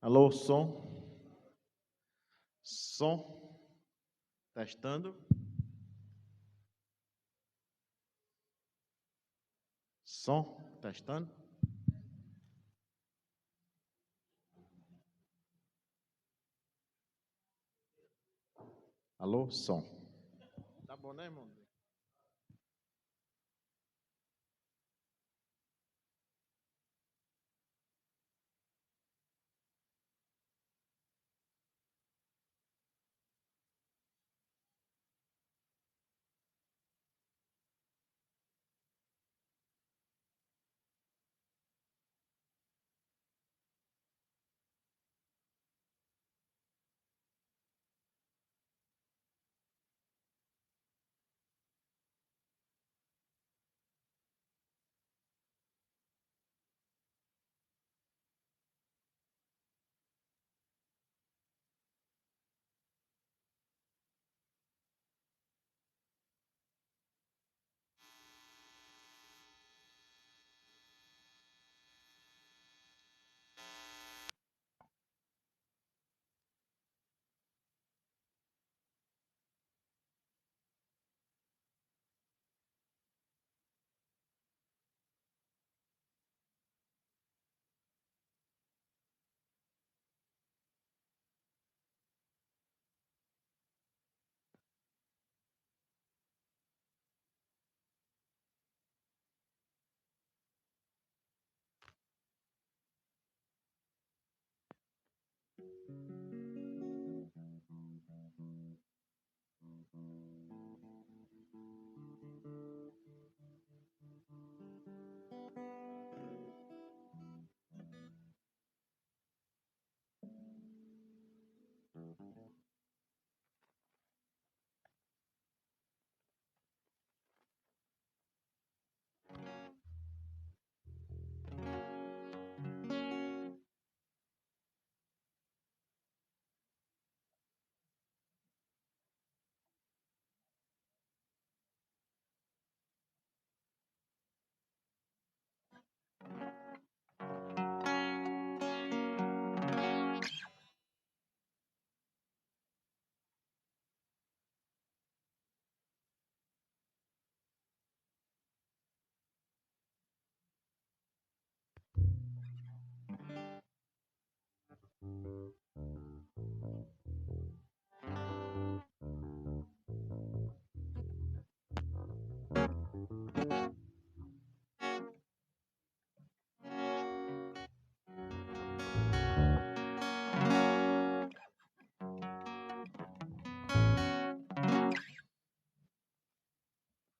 Alô, som. Som. Testando. Som. Testando. Alô, som. Tá bom, né, irmão?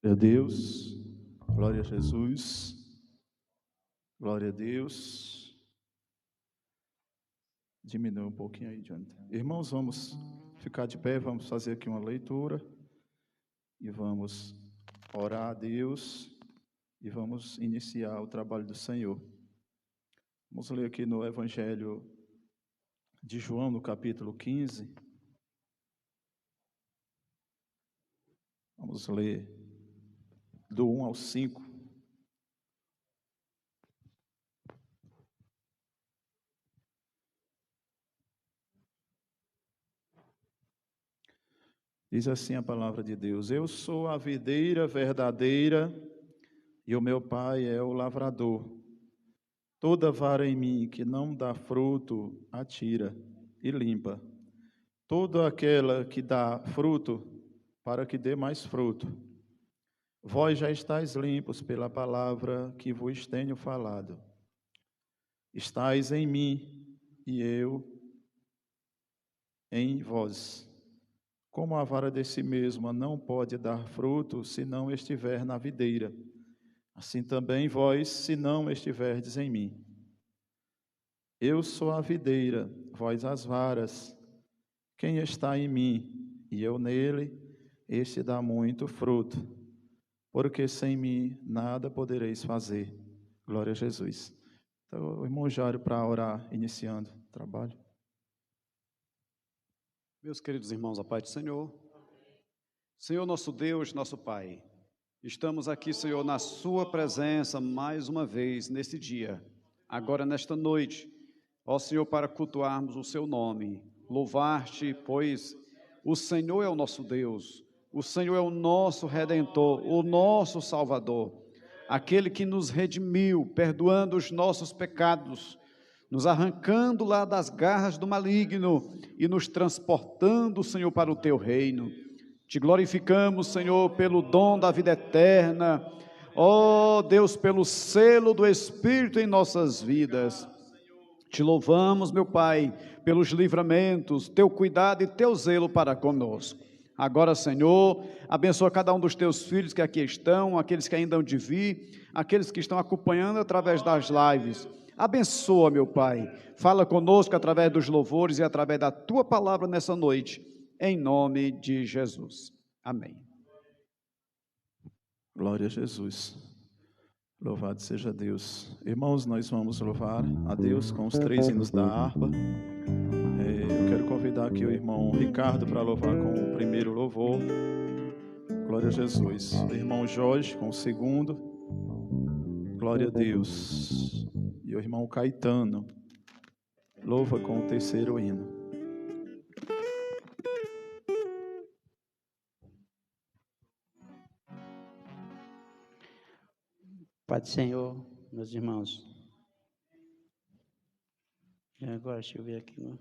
Glória a Deus, glória a Jesus, glória a Deus. Diminui um pouquinho aí, Jonathan. Irmãos, vamos ficar de pé, vamos fazer aqui uma leitura e vamos orar a Deus e vamos iniciar o trabalho do Senhor. Vamos ler aqui no Evangelho de João, no capítulo 15. Vamos ler do 1 ao 5. Diz assim a palavra de Deus: Eu sou a videira verdadeira e o meu Pai é o lavrador. Toda vara em mim que não dá fruto, atira e limpa. Toda aquela que dá fruto, para que dê mais fruto. Vós já estáis limpos pela palavra que vos tenho falado. Estais em mim e eu em vós. Como a vara de si mesma não pode dar fruto se não estiver na videira, assim também vós, se não estiverdes em mim. Eu sou a videira, vós as varas. Quem está em mim e eu nele, este dá muito fruto, porque sem mim nada podereis fazer. Glória a Jesus. Então, o irmão Jário para orar, iniciando o trabalho. Meus queridos irmãos, a paz do Senhor. Senhor nosso Deus, nosso Pai, estamos aqui, Senhor, na sua presença mais uma vez neste dia, agora nesta noite. ó Senhor, para cultuarmos o seu nome, louvar-te, pois o Senhor é o nosso Deus, o Senhor é o nosso Redentor, o nosso Salvador, aquele que nos redimiu, perdoando os nossos pecados, nos arrancando lá das garras do maligno e nos transportando, Senhor, para o teu reino. Te glorificamos, Senhor, pelo dom da vida eterna, ó Deus, pelo selo do Espírito em nossas vidas. Te louvamos, meu Pai, pelos livramentos, teu cuidado e teu zelo para conosco. Agora, Senhor, abençoa cada um dos teus filhos que aqui estão, aqueles que ainda hão de vir, aqueles que estão acompanhando através das lives. Abençoa, meu Pai, fala conosco através dos louvores e através da tua palavra nessa noite, em nome de Jesus. Amém. Glória a Jesus. Louvado seja Deus. Irmãos, nós vamos louvar a Deus com os 3 hinos da harpa. Eu quero convidar aqui o irmão Ricardo para louvar com o primeiro louvor. Glória a Jesus. O irmão Jorge com o segundo. Glória a Deus. E o irmão Caetano louva com o terceiro hino. Pai do Senhor, meus irmãos. E agora, deixa eu ver aqui.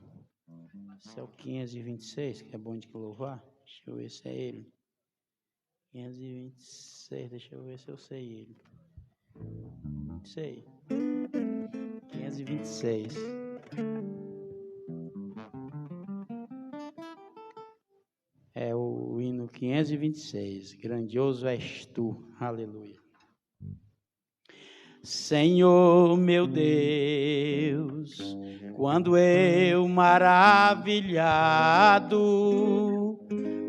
Esse é o 526, que é bom de louvar. Deixa eu ver se é ele. 526, deixa eu ver se eu sei ele. Sei. 526. É o hino 526. Grandioso és tu. Aleluia. Senhor meu Deus, quando eu maravilhado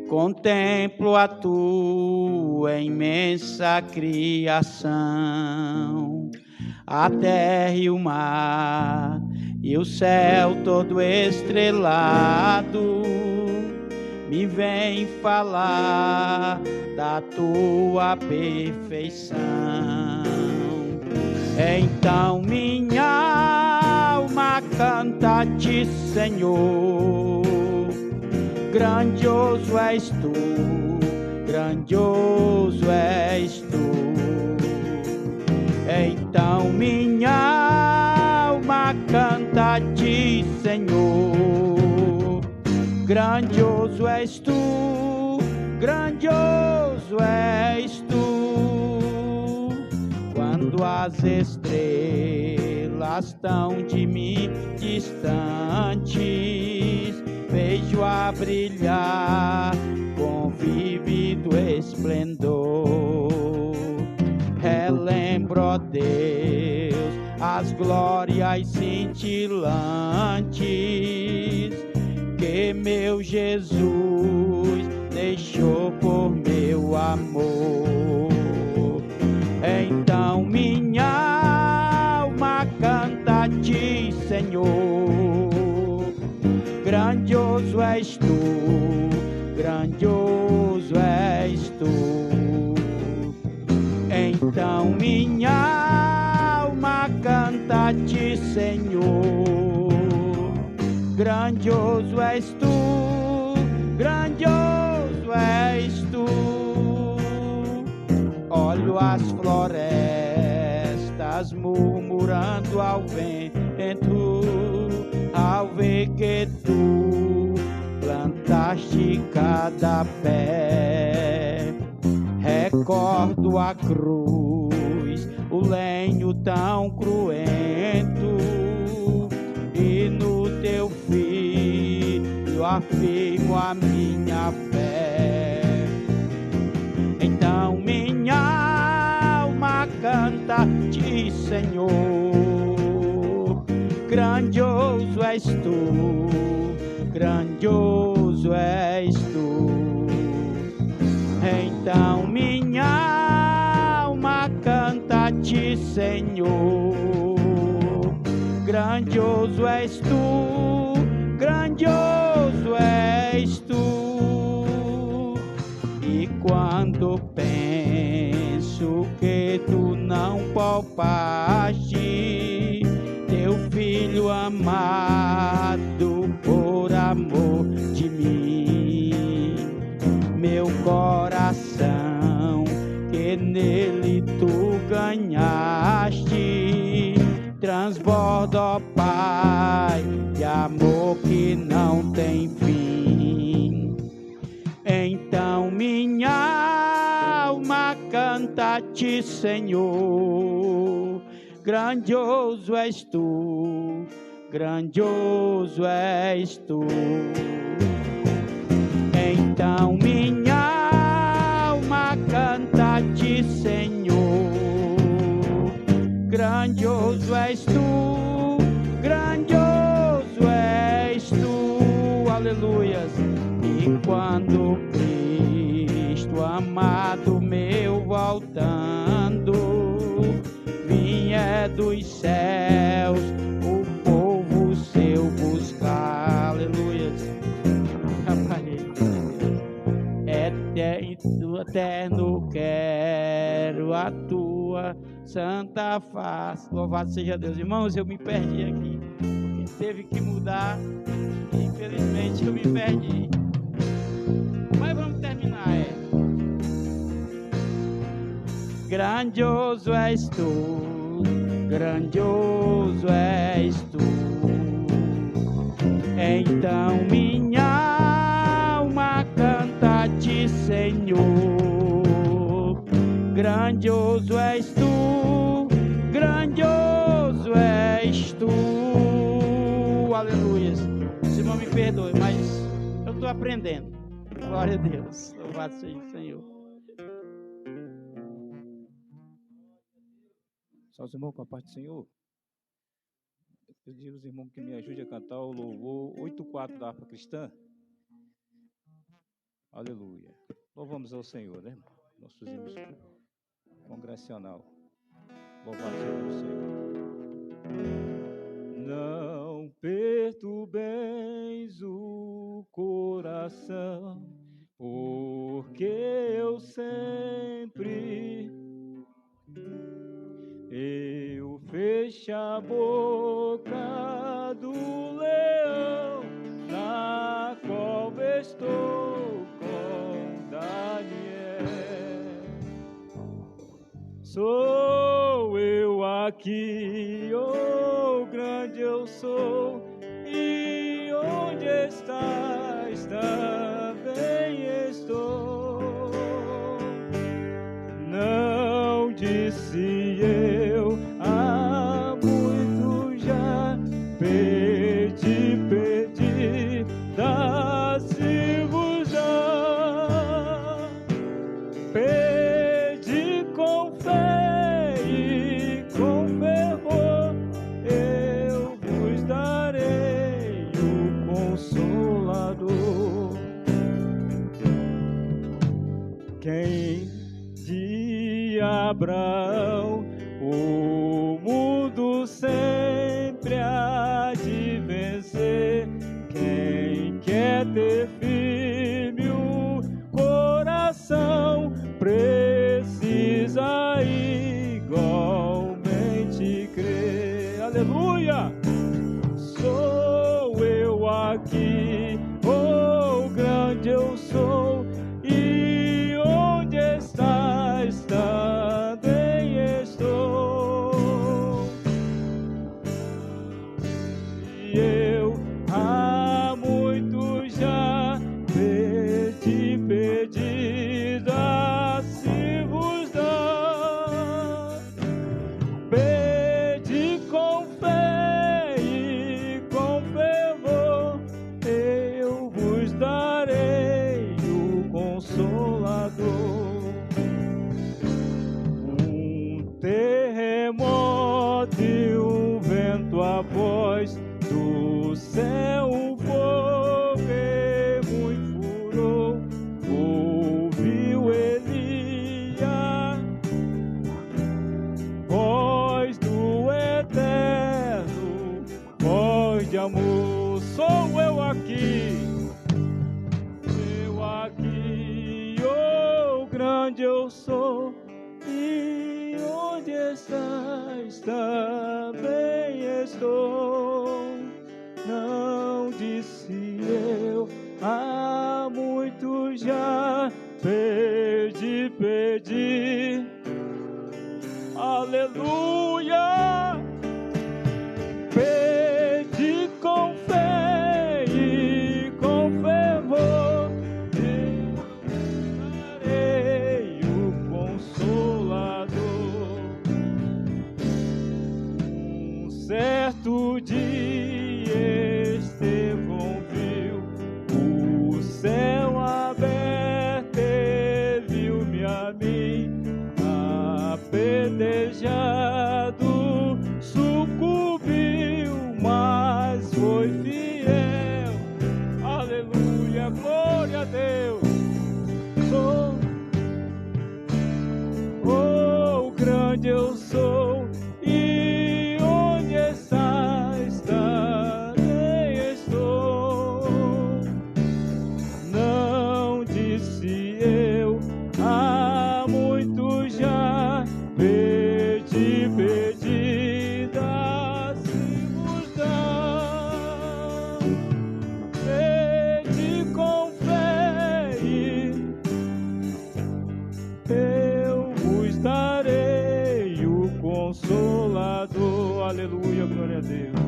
contemplo a tua imensa criação, a terra e o mar e o céu todo estrelado, me vem falar da tua perfeição. Então minha alma canta-te, Senhor, grandioso és tu, grandioso és tu. Então minha alma canta-te, Senhor, grandioso és tu, grandioso és tu. Quando as estrelas estão de mim distantes, vejo a brilhar com vívido esplendor. Relembro, ó Deus, as glórias cintilantes que meu Jesus deixou por meu amor. Então minha alma canta-te, Senhor, grandioso és tu, grandioso és tu. Então minha alma canta-te, Senhor, grandioso és tu, grandioso és tu. Olho as florestas murmurando ao vento, ao ver que tu plantaste cada pé. Recordo a cruz, o lenho tão cruento, e no teu filho afirmo a minha fé. Então minha alma canta-te, Senhor, grandioso és tu, grandioso és tu. Então minha alma canta-te, Senhor, grandioso és tu, grandioso és tu. E quando penso que tu não poupaste teu filho amado nele tu ganhaste. Transborda, ó Pai, de amor que não tem fim. Então minha alma canta-te, Senhor. Grandioso és tu, grandioso és tu. Então minha alma canta-te, Senhor. Grandioso és tu, grandioso és tu. Aleluias. E quando Cristo amado meu voltando vier dos céus o povo seu buscar, aleluias, eterno quero a tua santa face. Louvado seja Deus. Irmãos, eu me perdi aqui, porque teve que mudar, infelizmente eu me perdi, mas vamos terminar. Grandioso és tu, grandioso és tu. Então minha alma canta-te, Senhor. Grandioso és tu, grandioso és tu. Aleluia. Senhor, me perdoe, mas eu estou aprendendo. Glória a Deus. Louvado seja o Senhor. Só os irmãos com a parte do Senhor. Eu pedi aos irmãos que me ajudem a cantar o louvor 8.4 da harpa cristã. Aleluia. Louvamos ao Senhor, né? Nossos hinos congregacional. Louvado seja o Senhor. Não perturbeis o coração, porque eu sempre fecho a boca do leão, na qual estou com Daniel. Sou eu aqui, oh grande eu sou, e onde estás também estou. Não disse eu há muito já, pedi, dá-se-vos a. Pedi com fé e com fervor, eu vos darei o Consolador. Quem de Abraão o mundo sempre há de vencer, quem quer ter firme o coração precisa igualmente crer. Aleluia! Sou eu aqui, oh grande eu sou, e onde estás também estou. E eu há muito já pedi, dá-se-vos dá. Pedi com fé e com fervor, eu vos darei o Consolador. Um terremoto e um vento a voz do céu, um fogo e muito furor, ouviu Elias, voz do eterno, voz de amor. Sou eu aqui, oh grande eu sou, e onde estás também estou. Não disse eu há muito já, pedi, certo dia Estevão viu o céu aberto e viu-me a mim apedrejado, sucumbiu, mas foi fiel. Aleluia, glória a Deus. Oh, grande eu sou, e onde estás, também estou. Não disse eu, há muito já, pedi, se vos dá. Pedi com fé e eu vos darei o Consolador. Aleluia, glória a Deus.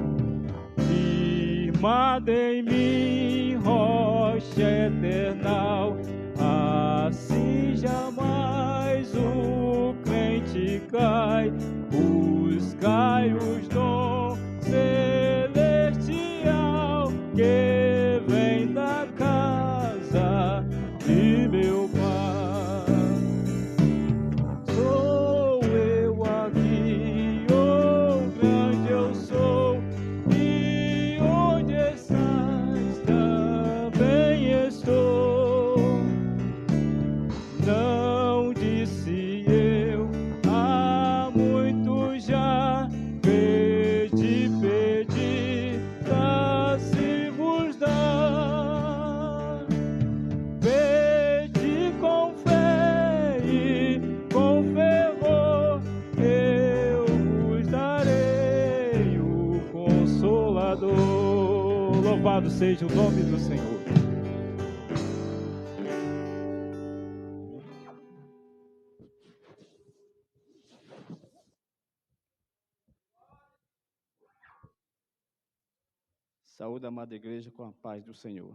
Firmada em mim, rocha eternal, assim jamais o crente cai. Buscai os dons celestial que vem da casa de meu Pai. Sou eu aqui, oh grande eu sou, e onde estás, também estou. Não disse eu, há muito já, pedi, dá-se vos dá. Pedi com fé e com fervor, eu vos darei o Consolador. Louvado seja o nome do Senhor. Saúde, amada igreja, com a paz do Senhor.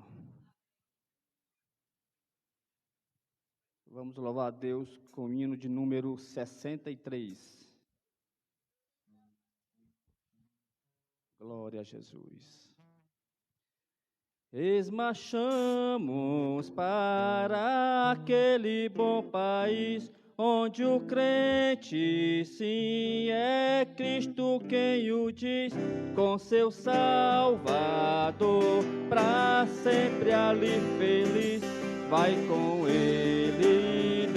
Vamos louvar a Deus com o hino de número 63. Glória a Jesus. Esmarchamos para aquele bom país, onde o crente, sim, é Cristo quem o diz, com seu Salvador, para sempre ali feliz, vai com ele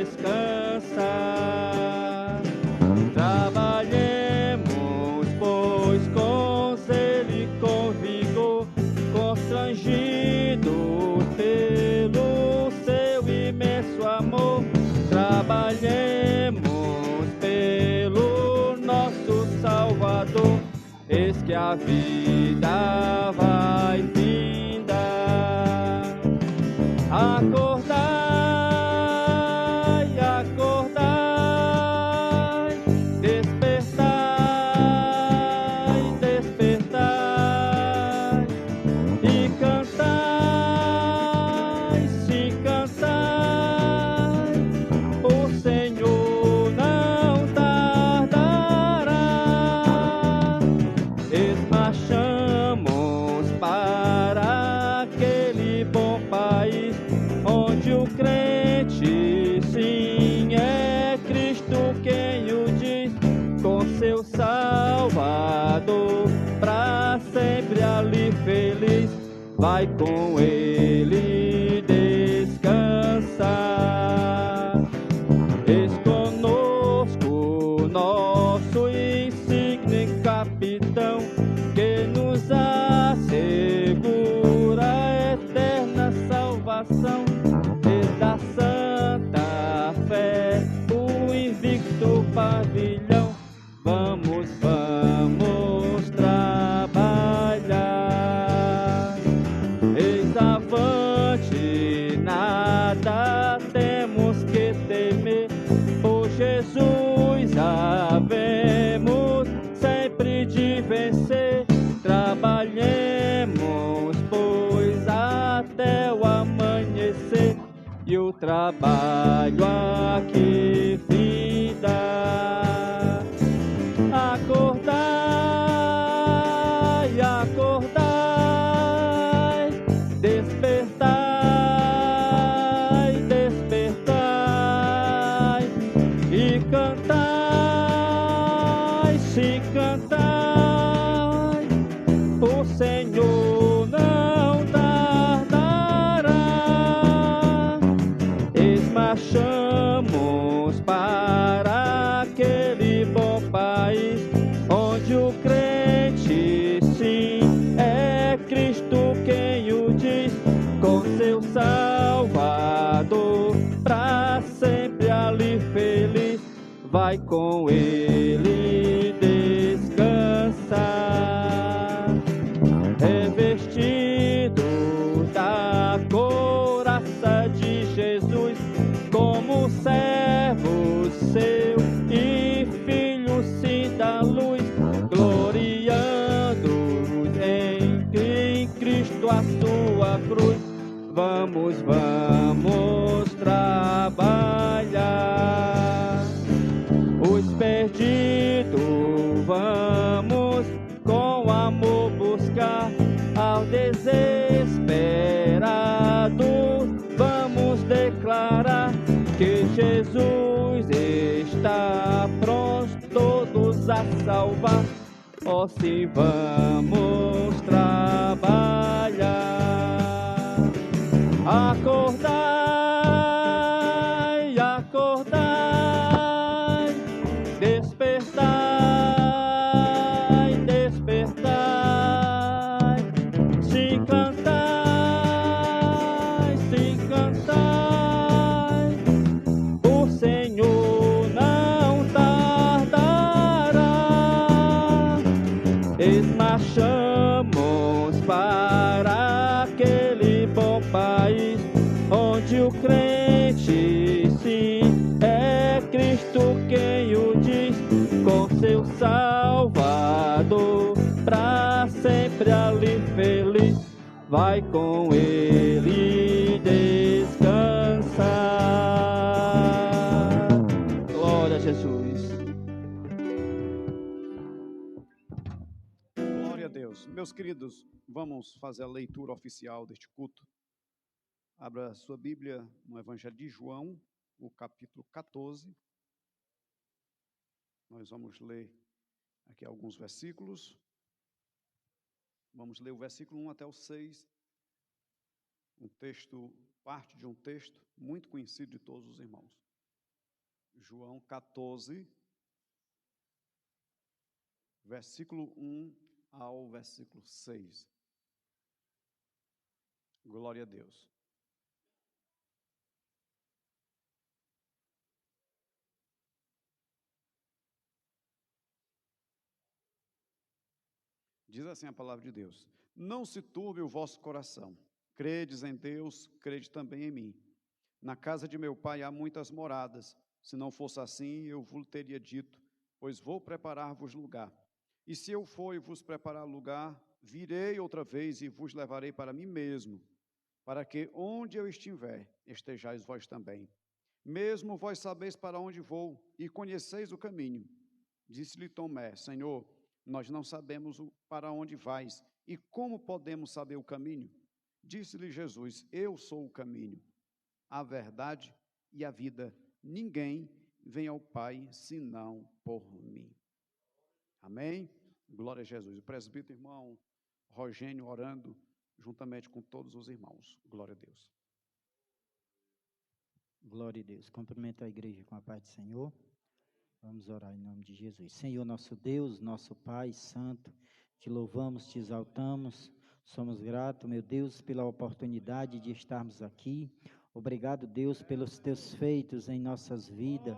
descansar. Trabalhemos, pois, com zelo e com vigor, constrangidos pelo seu imenso amor. Trabalhemos pelo nosso Salvador, eis que a vida vai vinda. Acordai, acordai, despertai, despertai, e cantai, sim, cantai, o Senhor não tardará. Esmarchamos para aquele bom país, onde o crente, sim, é Cristo quem o diz, com seu Salvador, para sempre ali feliz, vai com ele descansar. Eis conosco nosso insigne capitão, que nos assegura a eterna salvação. Da santa fé, o invicto pavilhão, vamos, vamos trabalhar. Eis avante, nada temos que temer, por Jesus havemos sempre de vencer. Trabalhemos, pois, até o amanhecer, e o trabalho aqui finda. Acordai, vai com ele descansar, revestido da couraça de Jesus, como servo seu e filho sim da luz, gloriando em Cristo a sua cruz. Vamos trabalhar, os perdidos vamos com amor buscar, ao desesperado vamos declarar que Jesus está pronto todos a salvar. Ó, sim, vamos trabalhar, acordai, acordai, despertai, despertai, se cantai, se cantai, o Senhor não tardará. Marchamos para aquele bom país, onde o crente sim é Cristo quem o diz, com seu Salvador para sempre ali feliz, vai com ele descansar. Glória a Jesus. Deus. Meus queridos, vamos fazer a leitura oficial deste culto. Abra sua Bíblia no Evangelho de João, o capítulo 14. Nós vamos ler aqui alguns versículos. Vamos ler o versículo 1 até o 6. Parte de um texto muito conhecido de todos os irmãos. João 14, versículo 1 ao versículo 6. Glória a Deus. Diz assim a palavra de Deus: não se turbe o vosso coração, credes em Deus, crede também em mim. Na casa de meu pai há muitas moradas, se não fosse assim eu vos teria dito, pois vou preparar-vos lugar. E se eu for e vos preparar lugar, virei outra vez e vos levarei para mim mesmo, para que onde eu estiver, estejais vós também. Mesmo vós sabeis para onde vou e conheceis o caminho. Disse-lhe Tomé: Senhor, nós não sabemos para onde vais, e como podemos saber o caminho? Disse-lhe Jesus: eu sou o caminho, a verdade e a vida. Ninguém vem ao Pai senão por mim. Amém? Glória a Jesus. O presbítero irmão Rogênio orando juntamente com todos os irmãos. Glória a Deus. Glória a Deus. Cumprimento a igreja com a paz do Senhor. Vamos orar em nome de Jesus. Senhor, nosso Deus, nosso Pai Santo, te louvamos, te exaltamos. Somos gratos, meu Deus, pela oportunidade de estarmos aqui. Obrigado, Deus, pelos teus feitos em nossas vidas.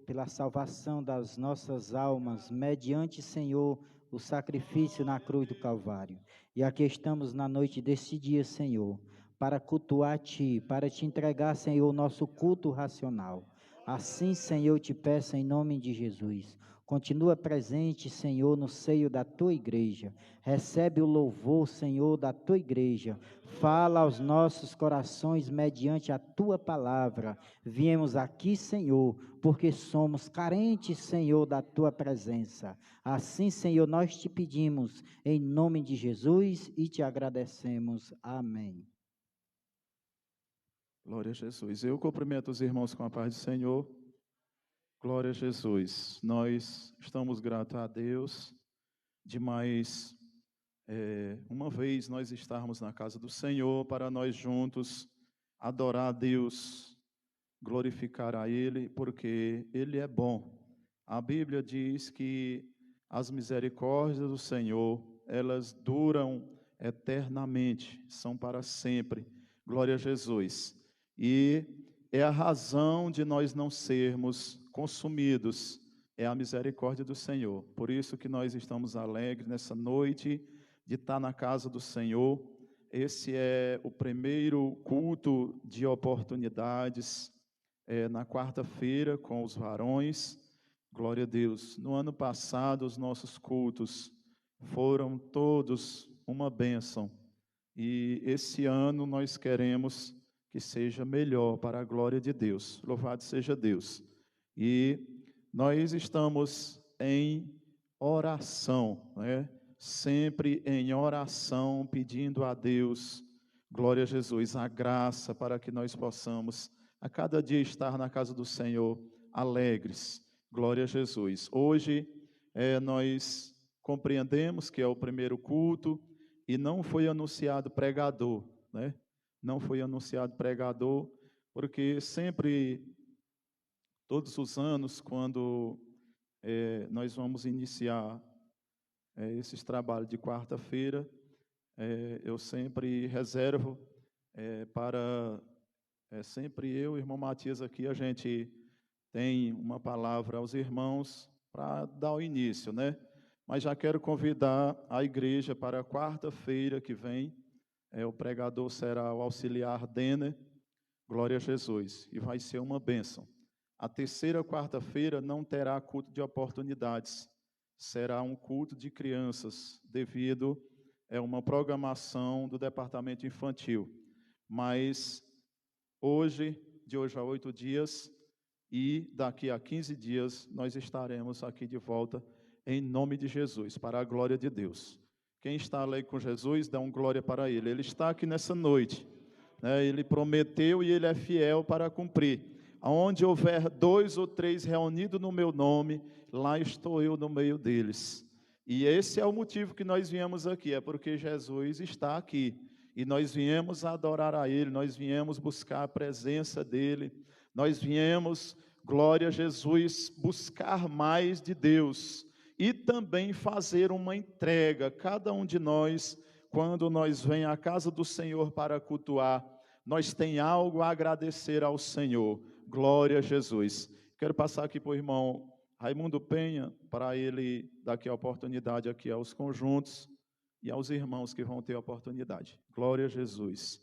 Pela salvação das nossas almas, mediante, Senhor, o sacrifício na cruz do Calvário. E aqui estamos na noite desse dia, Senhor, para cultuar a Ti, para Te entregar, Senhor, o nosso culto racional. Assim, Senhor, eu te peço em nome de Jesus. Continua presente, Senhor, no seio da Tua igreja. Recebe o louvor, Senhor, da Tua igreja. Fala aos nossos corações mediante a Tua palavra. Viemos aqui, Senhor, porque somos carentes, Senhor, da Tua presença. Assim, Senhor, nós te pedimos em nome de Jesus e te agradecemos. Amém. Glória a Jesus. Eu cumprimento os irmãos com a paz do Senhor. Glória a Jesus. Nós estamos gratos a Deus de mais uma vez nós estarmos na casa do Senhor para nós juntos adorar a Deus, glorificar a Ele, porque Ele é bom. A Bíblia diz que as misericórdias do Senhor, elas duram eternamente, são para sempre. Glória a Jesus. E é a razão de nós não sermos consumidos é a misericórdia do Senhor. Por isso que nós estamos alegres nessa noite de estar na casa do Senhor. Esse é o primeiro culto de oportunidades, na quarta-feira com os varões. Glória a Deus. No ano passado, os nossos cultos foram todos uma bênção. E esse ano nós queremos que seja melhor para a glória de Deus. Louvado seja Deus. E nós estamos em oração, né? Sempre em oração, pedindo a Deus, glória a Jesus, a graça para que nós possamos a cada dia estar na casa do Senhor alegres. Glória a Jesus. Hoje nós compreendemos que é o primeiro culto e não foi anunciado pregador, né? Não foi anunciado pregador, porque sempre, todos os anos, quando nós vamos iniciar esses trabalhos de quarta-feira, eu sempre reservo para, sempre eu e o irmão Matias aqui, a gente tem uma palavra aos irmãos para dar o início, né? Mas já quero convidar a igreja para a quarta-feira que vem. O pregador será o auxiliar Denner, glória a Jesus, e vai ser uma bênção. A terceira quarta-feira não terá culto de oportunidades, será um culto de crianças, devido a uma programação do departamento infantil. Mas hoje, de hoje a 8 dias, e daqui a 15 dias, nós estaremos aqui de volta, em nome de Jesus, para a glória de Deus. Quem está alegre com Jesus, dá um glória para Ele. Ele está aqui nessa noite, né? Ele prometeu e Ele é fiel para cumprir. Onde houver 2 ou 3 reunidos no meu nome, lá estou eu no meio deles. E esse é o motivo que nós viemos aqui, é porque Jesus está aqui. E nós viemos adorar a Ele, nós viemos buscar a presença dEle, nós viemos, glória a Jesus, buscar mais de Deus. E também fazer uma entrega, cada um de nós, quando nós vem à casa do Senhor para cultuar, nós tem algo a agradecer ao Senhor, glória a Jesus. Quero passar aqui para o irmão Raimundo Penha, para ele dar aqui a oportunidade aqui aos conjuntos e aos irmãos que vão ter a oportunidade. Glória a Jesus.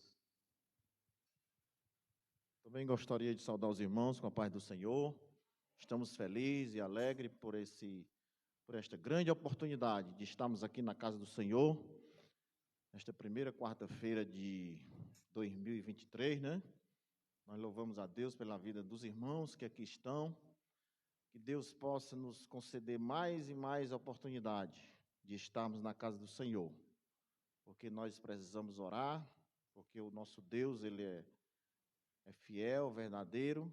Também gostaria de saudar os irmãos com a paz do Senhor. Estamos felizes e alegres por esta grande oportunidade de estarmos aqui na casa do Senhor, nesta primeira quarta-feira de 2023, né? Nós louvamos a Deus pela vida dos irmãos que aqui estão, que Deus possa nos conceder mais e mais oportunidade de estarmos na casa do Senhor, porque nós precisamos orar, porque o nosso Deus, Ele é fiel, verdadeiro,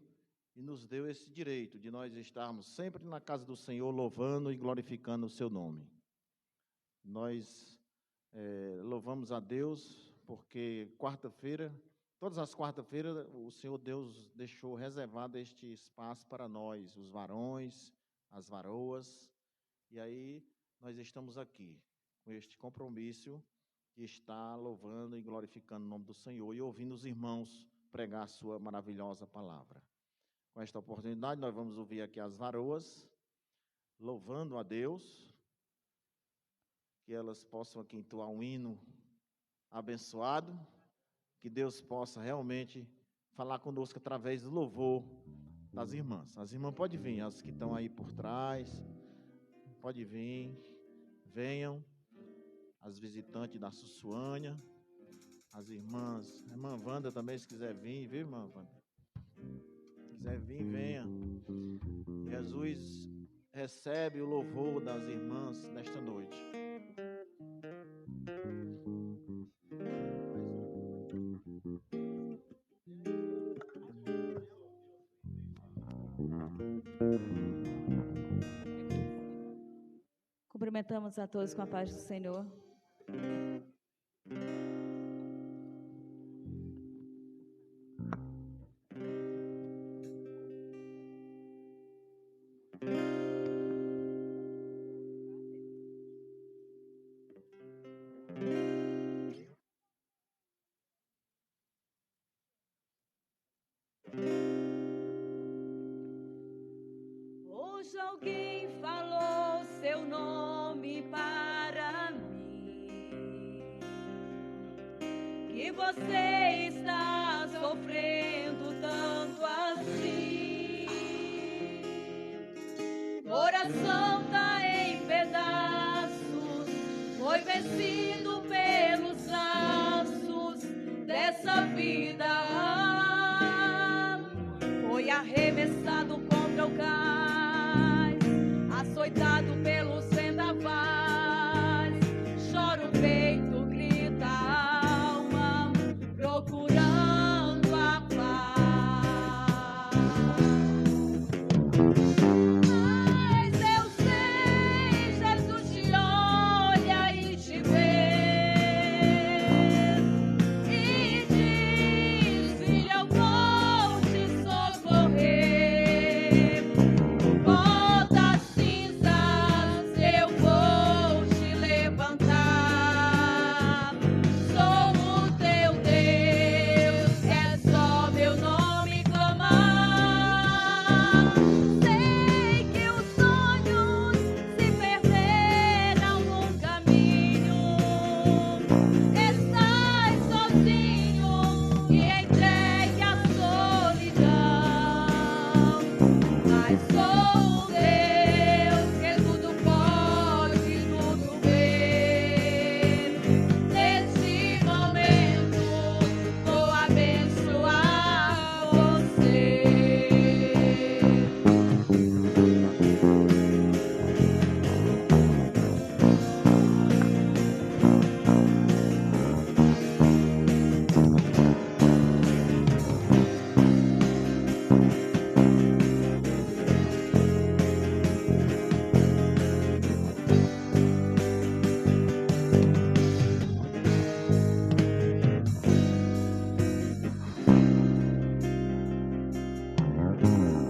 e nos deu esse direito de nós estarmos sempre na casa do Senhor, louvando e glorificando o seu nome. Nós louvamos a Deus, porque quarta-feira, todas as quarta-feiras, o Senhor Deus deixou reservado este espaço para nós, os varões, as varoas, e aí nós estamos aqui, com este compromisso de estar louvando e glorificando o nome do Senhor e ouvindo os irmãos pregar a sua maravilhosa palavra. Com esta oportunidade, nós vamos ouvir aqui as varoas, louvando a Deus, que elas possam aqui entoar um hino abençoado, que Deus possa realmente falar conosco através do louvor das irmãs. As irmãs podem vir, as que estão aí por trás, pode vir, venham, as visitantes da Sussuânia, as irmãs, a irmã Wanda também, se quiser vir, viu, irmã Wanda? Se quiser vir, venha. Jesus recebe o louvor das irmãs nesta noite. Cumprimentamos a todos com a paz do Senhor. hoje alguém falou seu nome para mim, que você está sofrendo tanto assim, coração tá em pedaços, foi vencido pelos laços dessa vida, foi arremessado contra o cais, açoitado pelos vendavais, chora o peito, grita a alma, procurando a paz. Mas eu sei, Jesus te olha e te vê, e diz, filha, eu vou te socorrer. Do pó das cinzas eu vou te levantar. Sou o teu Deus, é só meu nome clamar. Sei que os sonhos se perderam no caminho. Estás sozinho e entregue à solidão. Mas sou o Deus que tudo pode, tudo ver. Nesse momento vou abençoar você.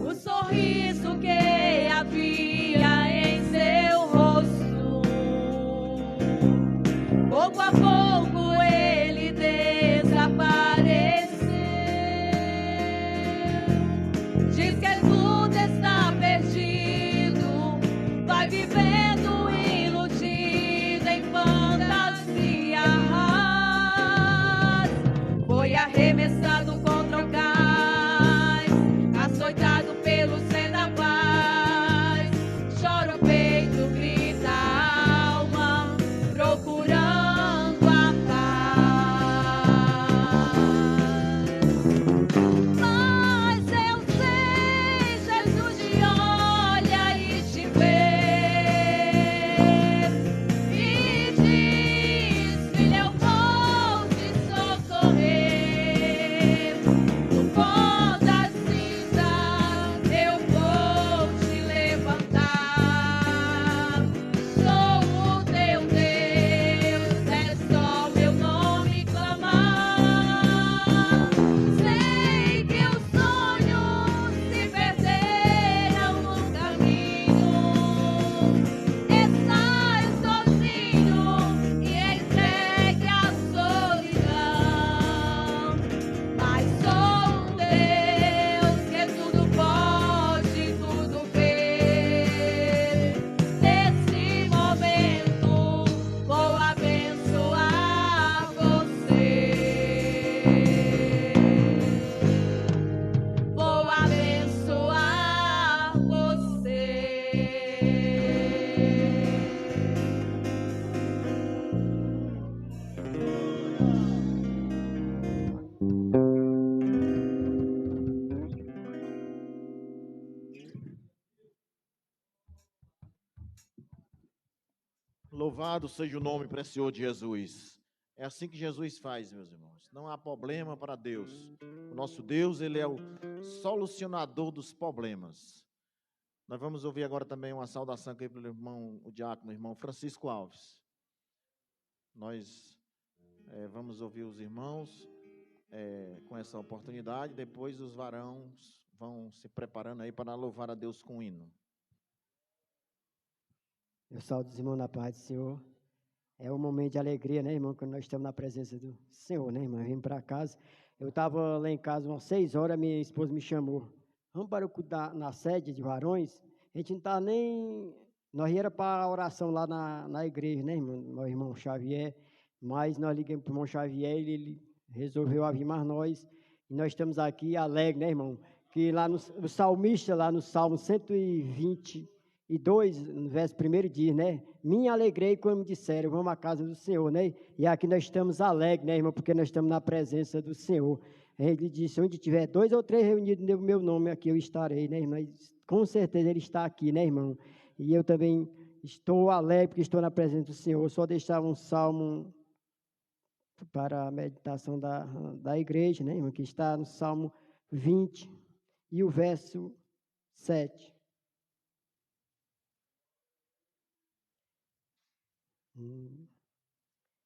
O sorriso que havia em seu rosto, pouco a pouco ele desapareceu. Diz que tudo está perdido, vai vivendo iludido em fantasias. Foi arremessado contra o cais, açoitado pelos vendavais, chora o peito, grita a alma, procurando a paz. Mas eu sei, Jesus te olha e te vê, e diz, filha, eu vou te socorrer. Do pó das cinzas eu vou te levantar. Sou o teu Deus, é só meu nome clamar. Sei que os sonhos se perderam no caminho. Estás sozinho e entregue à solidão. Mas sou um Deus que tudo pode, tudo ver. Nesse momento vou abençoar você. Vou abençoar você. Louvado seja o nome precioso de Jesus. É assim que Jesus faz, meus irmãos. Não há problema para Deus. O nosso Deus, ele é o solucionador dos problemas. Nós vamos ouvir agora também uma saudação aqui pelo irmão, o diácono, o irmão Francisco Alves. Nós vamos ouvir os irmãos com essa oportunidade. Depois os varões vão se preparando aí para louvar a Deus com hino. Eu saúdo os irmãos na paz do Senhor. É um momento de alegria, né, irmão, quando nós estamos na presença do Senhor, né, irmão? Vim para casa. Eu estava lá em casa umas 6 horas, minha esposa me chamou. Vamos para o culto na sede de varões? a gente não está nem... Nós íamos para a oração lá na igreja, né, irmão? Meu irmão Xavier, mas nós ligamos para o irmão Xavier e ele resolveu vir mais nós. E nós estamos aqui alegres, né, irmão? Que lá no salmista, lá no Salmo 122, no verso 1 diz, né? Me alegrei quando me disseram, vamos à casa do Senhor, né? E aqui nós estamos alegres, né, irmão? Porque nós estamos na presença do Senhor. Ele disse, onde tiver 2 ou 3 reunidos no meu nome, aqui eu estarei, né, irmão? Com certeza ele está aqui, né, irmão? E eu também estou alegre porque estou na presença do Senhor. Só deixar um salmo para a meditação da igreja, né, irmão? Que está no Salmo 20 e o verso 7.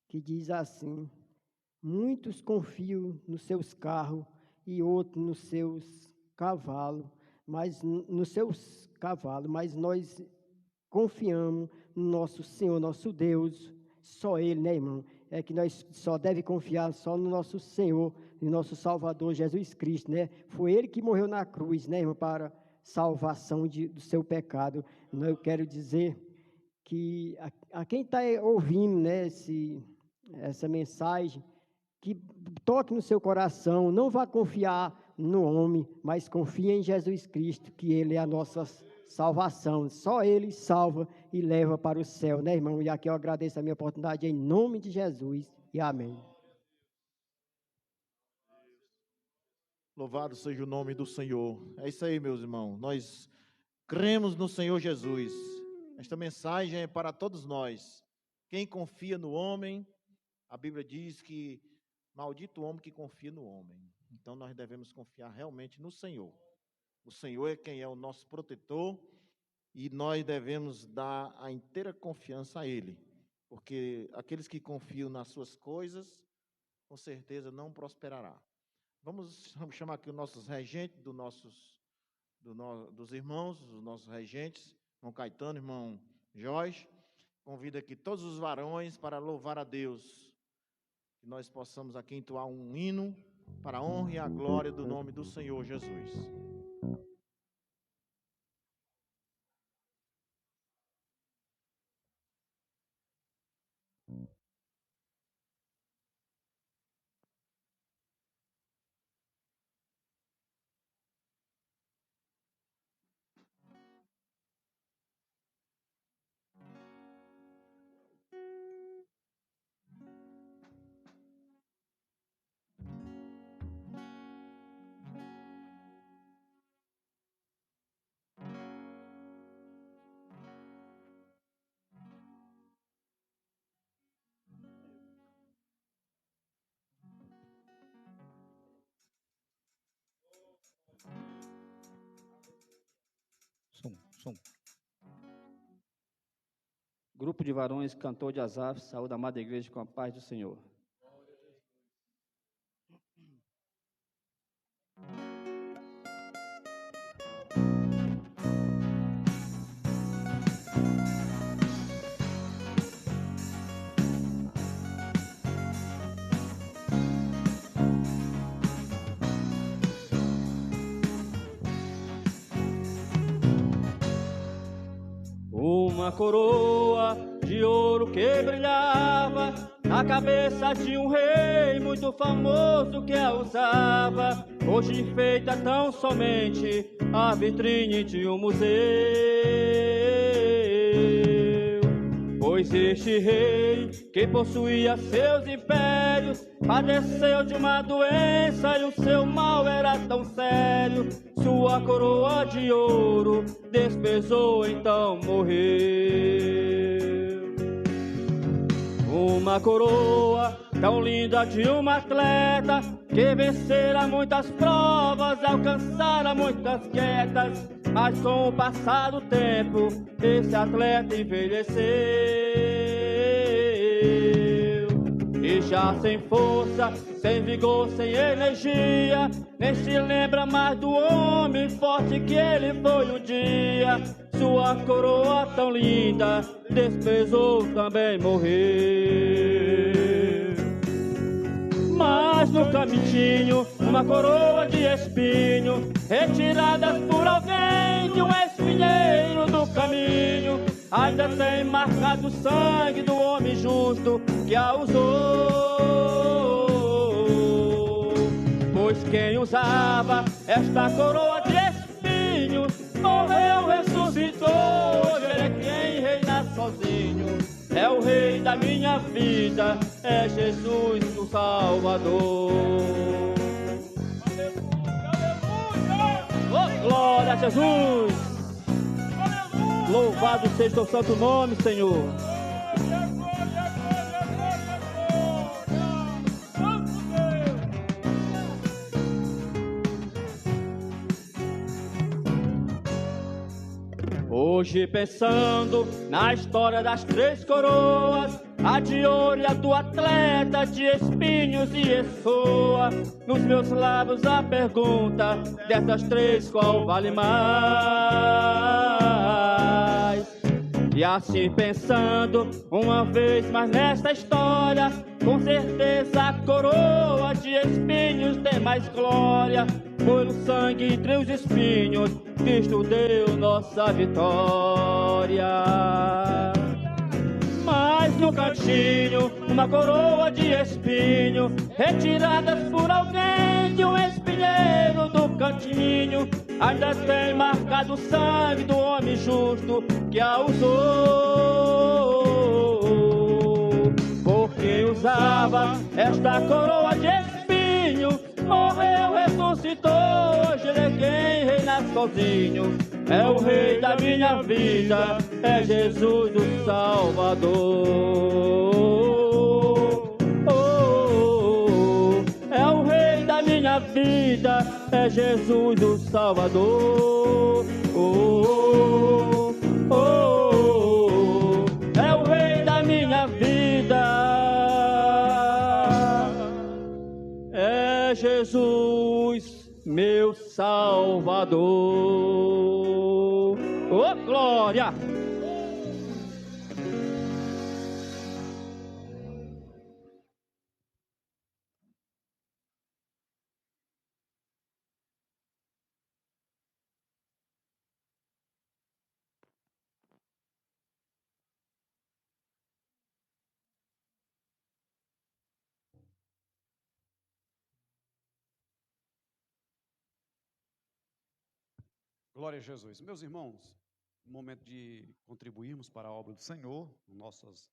Que diz assim: muitos confiam nos seus carros e outros nos seus cavalos, mas nós confiamos no nosso Senhor, nosso Deus, só Ele, né, irmão? É que nós só devemos confiar só no nosso Senhor, no nosso Salvador, Jesus Cristo, né? Foi Ele que morreu na cruz, né, irmão, para salvação do seu pecado. Eu quero dizer que a quem está ouvindo, né, essa mensagem, que toque no seu coração, não vá confiar no homem, mas confie em Jesus Cristo, que Ele é a nossa salvação. Só Ele salva e leva para o céu, né, irmão? E aqui eu agradeço a minha oportunidade em nome de Jesus e amém. Louvado seja o nome do Senhor. É isso aí, meus irmãos. Nós cremos no Senhor Jesus. Esta mensagem é para todos nós. Quem confia no homem, a Bíblia diz que maldito o homem que confia no homem. Então nós devemos confiar realmente no Senhor. O Senhor é quem é o nosso protetor e nós devemos dar a inteira confiança a Ele, porque aqueles que confiam nas suas coisas, com certeza não prosperará. Vamos chamar aqui os nossos regentes, dos irmãos, os nossos regentes, irmão Caetano, irmão Jorge. Convido aqui todos os varões para louvar a Deus, que nós possamos aqui entoar um hino para a honra e a glória do nome do Senhor Jesus. Som. Grupo de varões, cantor de Asaf, saúde a amada igreja com a paz do Senhor. Uma coroa de ouro que brilhava na cabeça de um rei muito famoso que a usava, hoje feita tão somente a vitrine de um museu. Pois este rei, que possuía seus impérios, padeceu de uma doença e o seu mal era tão sério. Sua coroa de ouro despesou, então morreu. Uma coroa tão linda de um atleta que vencera muitas provas, alcançara muitas quedas, mas com o passar do tempo esse atleta envelheceu e já sem força, sem vigor, sem energia, nem se lembra mais do homem forte que ele foi um dia. Sua coroa tão linda despesou, também morreu. Mas no caminho uma coroa de espinho, retiradas por alguém de um espinheiro tem marcado o sangue do homem justo que a usou. Pois quem usava esta coroa de espinhos morreu, ressuscitou. Hoje ele é quem reina sozinho, é o rei da minha vida, é Jesus o Salvador. Oh, glória a Jesus! Louvado seja o santo nome, Senhor. Hoje pensando na história das três coroas, a de ouro e a do atleta, de espinhos e essoa, nos meus lábios a pergunta, dessas três qual vale mais? E assim pensando uma vez mais nesta história, com certeza a coroa de espinhos tem mais glória. Foi no sangue entre os espinhos, Cristo deu nossa vitória. Mas no cantinho, uma coroa de espinho, retiradas por alguém de um espinheiro do cantinho, ainda tem marcado o sangue do homem justo que a usou. Porque usava esta coroa de espinho, morreu, ressuscitou. Hoje ele é quem reina sozinho, é o rei da minha vida, é Jesus o Salvador. É o rei da minha vida, é Jesus o Salvador. É o rei da minha vida, é Jesus meu Salvador. Oh, glória! Glória a Jesus. Meus irmãos, no momento de contribuirmos para a obra do Senhor, nossos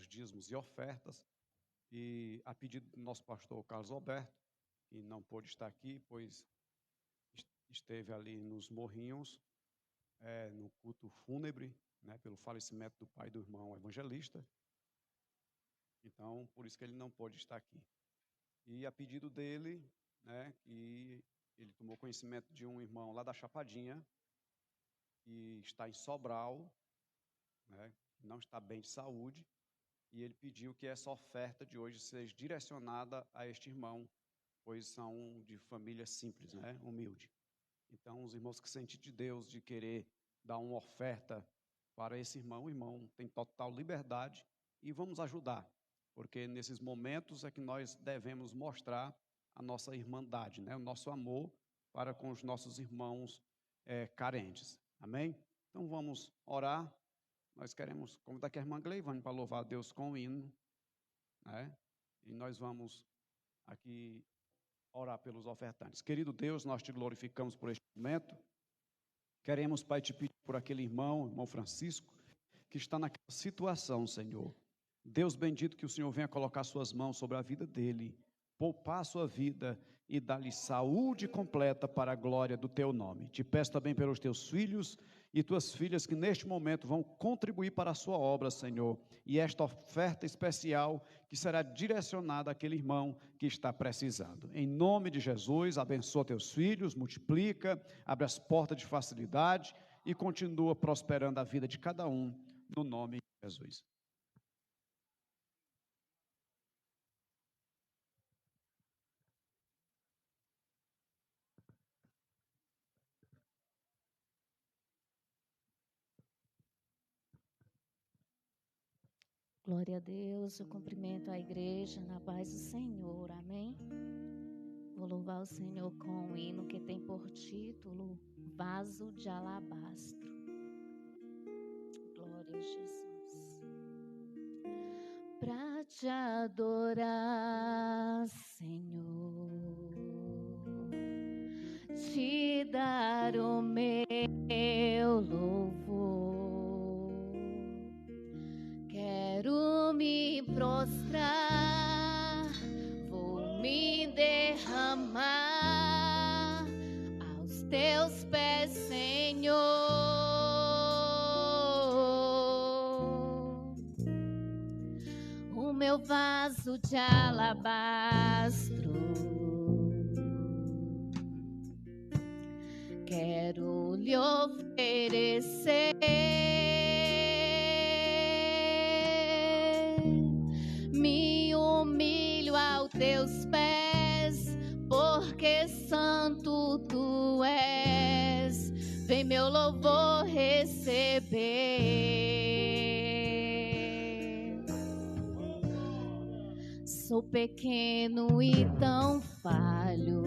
dízimos e ofertas, e a pedido do nosso pastor Carlos Alberto, que não pôde estar aqui, pois esteve ali nos Morrinhos, no culto fúnebre, né, pelo falecimento do pai do irmão evangelista. Então, por isso que ele não pôde estar aqui. E a pedido dele, né, que ele tomou conhecimento de um irmão lá da Chapadinha, que está em Sobral, né, não está bem de saúde, e ele pediu que essa oferta de hoje seja direcionada a este irmão, pois são de família simples, né, humilde. Então, os irmãos que sentem de Deus de querer dar uma oferta para esse irmão, o irmão tem total liberdade, e vamos ajudar, porque nesses momentos é que nós devemos mostrar a nossa irmandade, né, o nosso amor para com os nossos irmãos carentes. Amém? Então vamos orar. Nós queremos convidar aqui a irmã Gleivane para louvar a Deus com o hino, né? E nós vamos aqui orar pelos ofertantes. Querido Deus, nós te glorificamos por este momento. Queremos, Pai, te pedir por aquele irmão Francisco, que está naquela situação, Senhor. Deus bendito, que o Senhor venha colocar suas mãos sobre a vida dele, poupar a sua vida e dar-lhe saúde completa para a glória do teu nome. Te peço também pelos teus filhos e tuas filhas que neste momento vão contribuir para a sua obra, Senhor, e esta oferta especial que será direcionada àquele irmão que está precisando. Em nome de Jesus, abençoa teus filhos, multiplica, abre as portas de facilidade e continua prosperando a vida de cada um, no nome de Jesus. Glória a Deus, eu cumprimento a igreja na paz do Senhor, amém? Vou louvar o Senhor com um hino que tem por título Vaso de Alabastro. Glória de Jesus. Pra te adorar, Senhor, te dar o meu louvor. Quero me prostrar, vou me derramar aos teus pés, Senhor. O meu vaso de alabastro, quero lhe oferecer. Me humilho aos teus pés, porque santo tu és. Vem meu louvor receber. Sou pequeno e tão falho,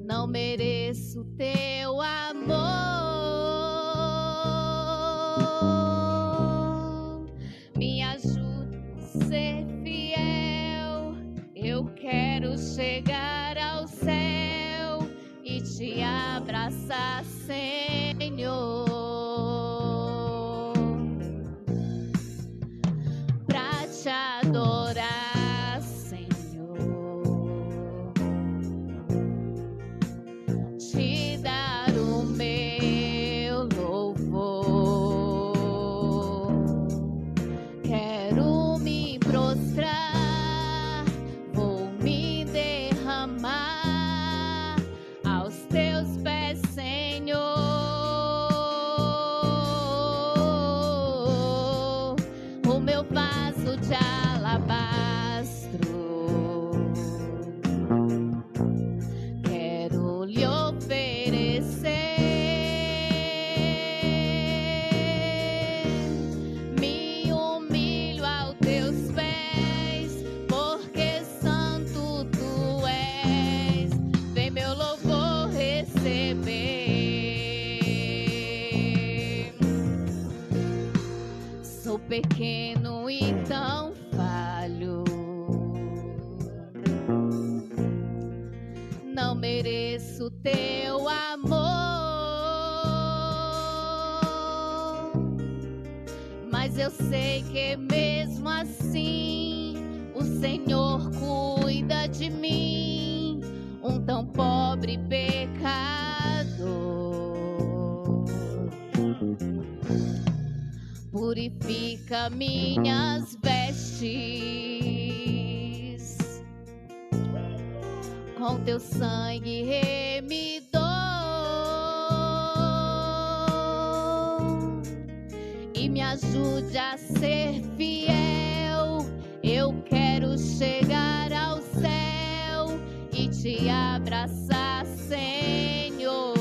não mereço teu amor. Me ajuda a ser fiel, eu quero chegar ao céu e te abraçar, Senhor. Pra te adorar, Senhor, te dar o meu louvor. Quero me prostrar, vou me derramar aos teus pés, Senhor. O meu vaso de alabastro, quero lhe oferecer. Me humilho aos teus pés, porque santo tu és. Vem meu louvor receber. Sou pequeno e tão falho, não mereço teu amor, mas eu sei que mesmo assim o Senhor cuida de mim, um tão pobre pecador. Purifica minhas vestes com teu sangue remidor e me ajude a ser fiel. Eu quero chegar ao céu e te abraçar, Senhor.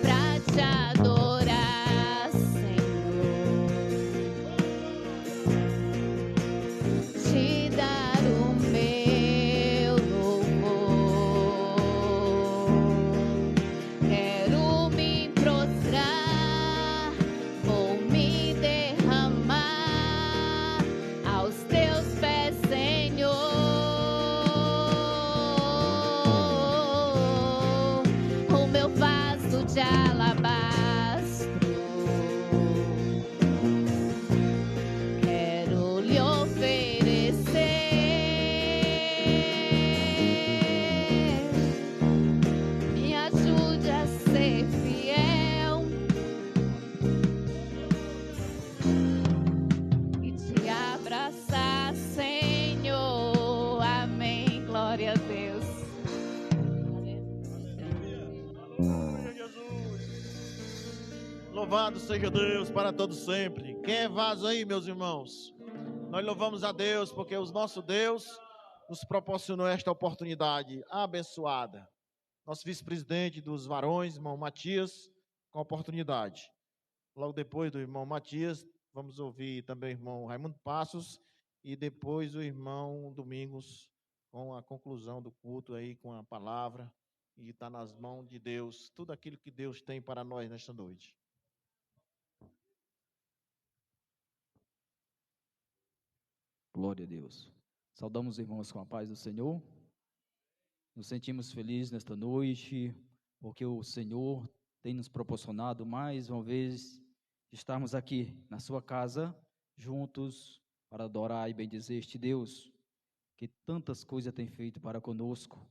Pra te adorar, Senhor, te dar o meu louvor. Quero me prostrar, vou me derramar aos teus pés, Senhor. O meu vaso de alabastro, quero lhe oferecer. Me ajude a ser fiel e te abraçar, Senhor. Amém. Glória a Deus. Aleluia, Jesus. Louvado seja Deus para todos sempre. Quem é vaso aí, meus irmãos? Nós louvamos a Deus porque o nosso Deus nos proporcionou esta oportunidade abençoada. Nosso vice-presidente dos varões, irmão Matias, com a oportunidade. Logo depois do irmão Matias, vamos ouvir também o irmão Raimundo Passos e depois o irmão Domingos com a conclusão do culto aí, com a palavra, e está nas mãos de Deus, tudo aquilo que Deus tem para nós nesta noite. Glória a Deus. Saudamos os irmãos com a paz do Senhor. Nos sentimos felizes nesta noite, porque o Senhor tem nos proporcionado mais uma vez estarmos aqui na sua casa, juntos, para adorar e bendizer este Deus, que tantas coisas tem feito para conosco,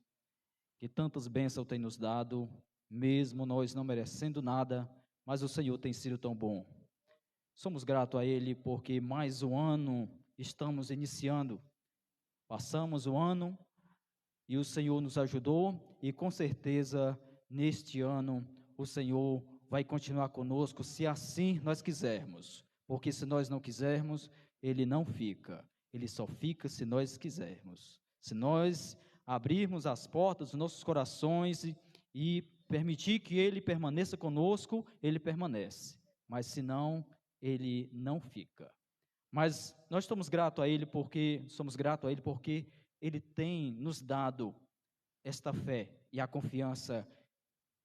que tantas bênçãos tem nos dado, mesmo nós não merecendo nada, mas o Senhor tem sido tão bom. Somos gratos a Ele, porque mais um ano estamos iniciando. Passamos o ano e o Senhor nos ajudou, e com certeza neste ano o Senhor vai continuar conosco, se assim nós quisermos, porque se nós não quisermos, Ele não fica, Ele só fica se nós quisermos. Se nós abrirmos as portas dos nossos corações e permitir que Ele permaneça conosco, Ele permanece, mas se não, Ele não fica. Mas nós somos gratos a Ele porque Ele tem nos dado esta fé e a confiança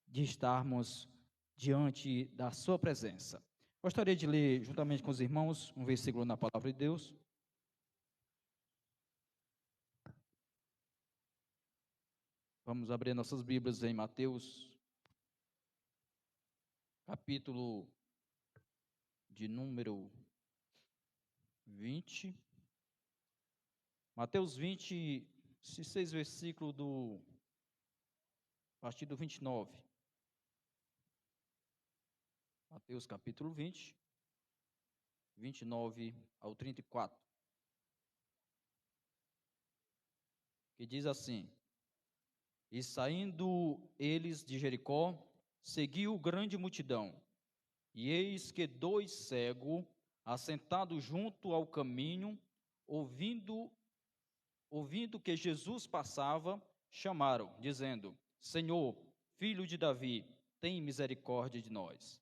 de estarmos diante da sua presença. Gostaria de ler juntamente com os irmãos um versículo na palavra de Deus. Vamos abrir nossas Bíblias em Mateus, capítulo de número 20. Mateus 26, versículo a partir do 29. Mateus capítulo 20, 29 ao 34. Que diz assim: E saindo eles de Jericó, seguiu grande multidão, e eis que 2 cegos, assentados junto ao caminho, ouvindo que Jesus passava, chamaram, dizendo: Senhor, filho de Davi, tem misericórdia de nós.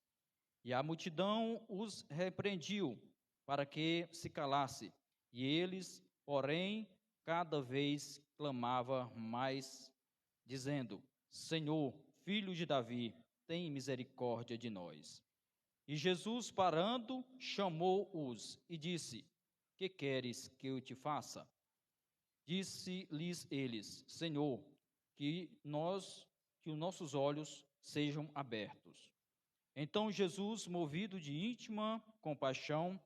E a multidão os repreendiu para que se calasse, e eles, porém, cada vez clamavam mais, dizendo: Senhor, filho de Davi, tem misericórdia de nós. E Jesus, parando, chamou-os e disse: Que queres que eu te faça? Disse-lhes eles: Senhor, que os nossos olhos sejam abertos. Então Jesus, movido de íntima compaixão,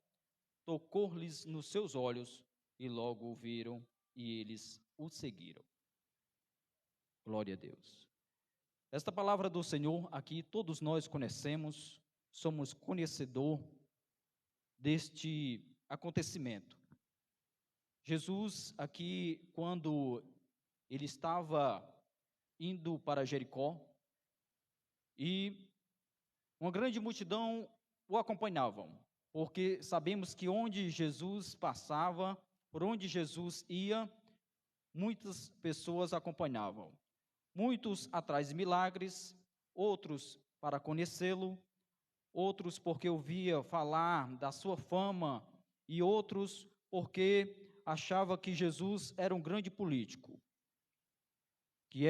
tocou-lhes nos seus olhos, e logo o viram, e eles o seguiram. Glória a Deus. Esta palavra do Senhor aqui, todos nós conhecemos, somos conhecedor deste acontecimento. Jesus aqui, quando ele estava indo para Jericó, e uma grande multidão o acompanhavam, porque sabemos que onde Jesus passava, por onde Jesus ia, muitas pessoas acompanhavam. Muitos atrás de milagres, outros para conhecê-lo, outros porque ouvia falar da sua fama, e outros porque achava que Jesus era um grande político, que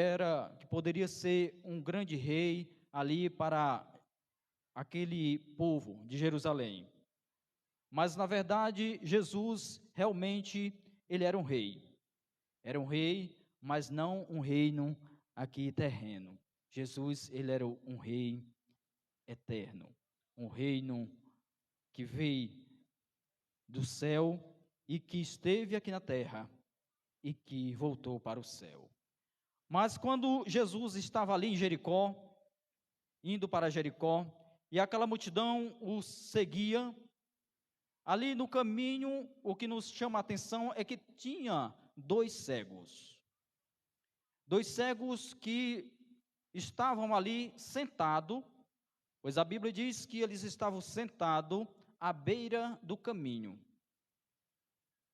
poderia ser um grande rei ali para aquele povo de Jerusalém. Mas, na verdade, Jesus, realmente, ele era um rei. Era um rei, mas não um reino aqui terreno. Jesus, ele era um rei eterno. Um reino que veio do céu e que esteve aqui na terra e que voltou para o céu. Mas quando Jesus estava ali em Jericó, indo para Jericó, e aquela multidão o seguia, ali no caminho, o que nos chama a atenção é que tinha 2 cegos. 2 cegos que estavam ali sentados, pois a Bíblia diz que eles estavam sentados à beira do caminho.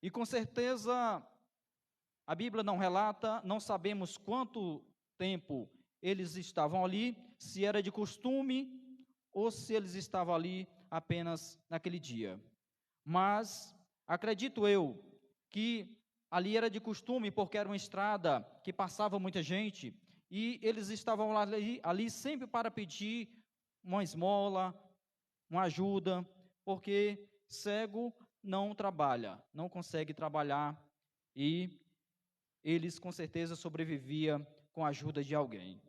E com certeza, a Bíblia não relata, não sabemos quanto tempo eles estavam ali, se era de costume ou se eles estavam ali apenas naquele dia. Mas acredito eu que ali era de costume, porque era uma estrada que passava muita gente, e eles estavam ali sempre para pedir uma esmola, uma ajuda, porque cego não trabalha, não consegue trabalhar, e eles com certeza sobreviviam com a ajuda de alguém.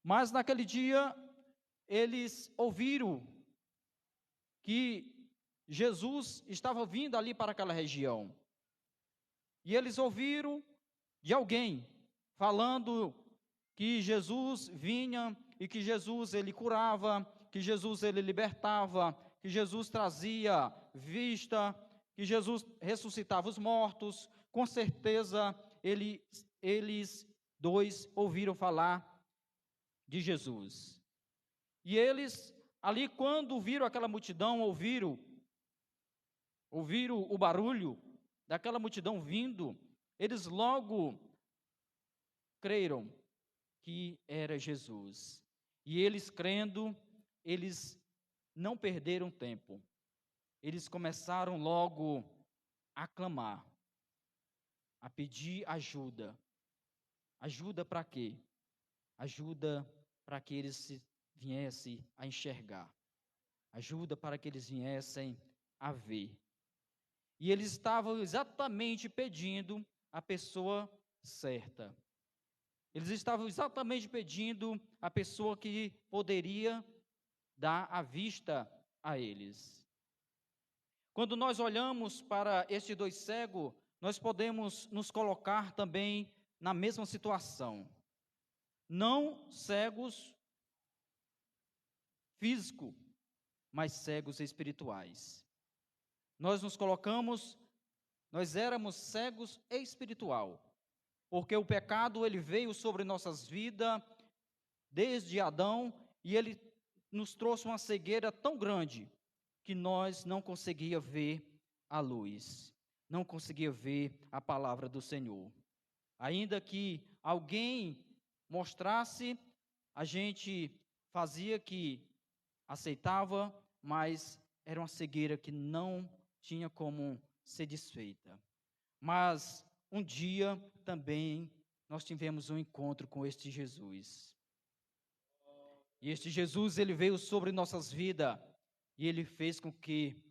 Mas naquele dia, eles ouviram que Jesus estava vindo ali para aquela região. E eles ouviram de alguém falando que Jesus vinha e que Jesus ele curava, que Jesus ele libertava, que Jesus trazia vista, que Jesus ressuscitava os mortos. Com certeza eles dois ouviram falar de Jesus. E eles ali, quando viram aquela multidão, ouviram o barulho daquela multidão vindo, eles logo creram que era Jesus. E eles crendo, eles não perderam tempo. Eles começaram logo a clamar, a pedir ajuda. Ajuda para quê? Ajuda para que eles viessem a enxergar. Ajuda para que eles viessem a ver. E eles estavam exatamente pedindo a pessoa certa. Eles estavam exatamente pedindo a pessoa que poderia dar a vista a eles. Quando nós olhamos para estes dois cegos, nós podemos nos colocar também na mesma situação. Não cegos físicos, mas cegos espirituais. Nós nos colocamos, nós éramos cegos espiritual, porque o pecado ele veio sobre nossas vidas desde Adão e ele nos trouxe uma cegueira tão grande que nós não conseguia ver a luz, não conseguia ver a palavra do Senhor. Ainda que alguém mostrasse, a gente fazia que aceitava, mas era uma cegueira que não tinha como ser desfeita. Mas um dia também nós tivemos um encontro com este Jesus. E este Jesus, ele veio sobre nossas vidas e ele fez com que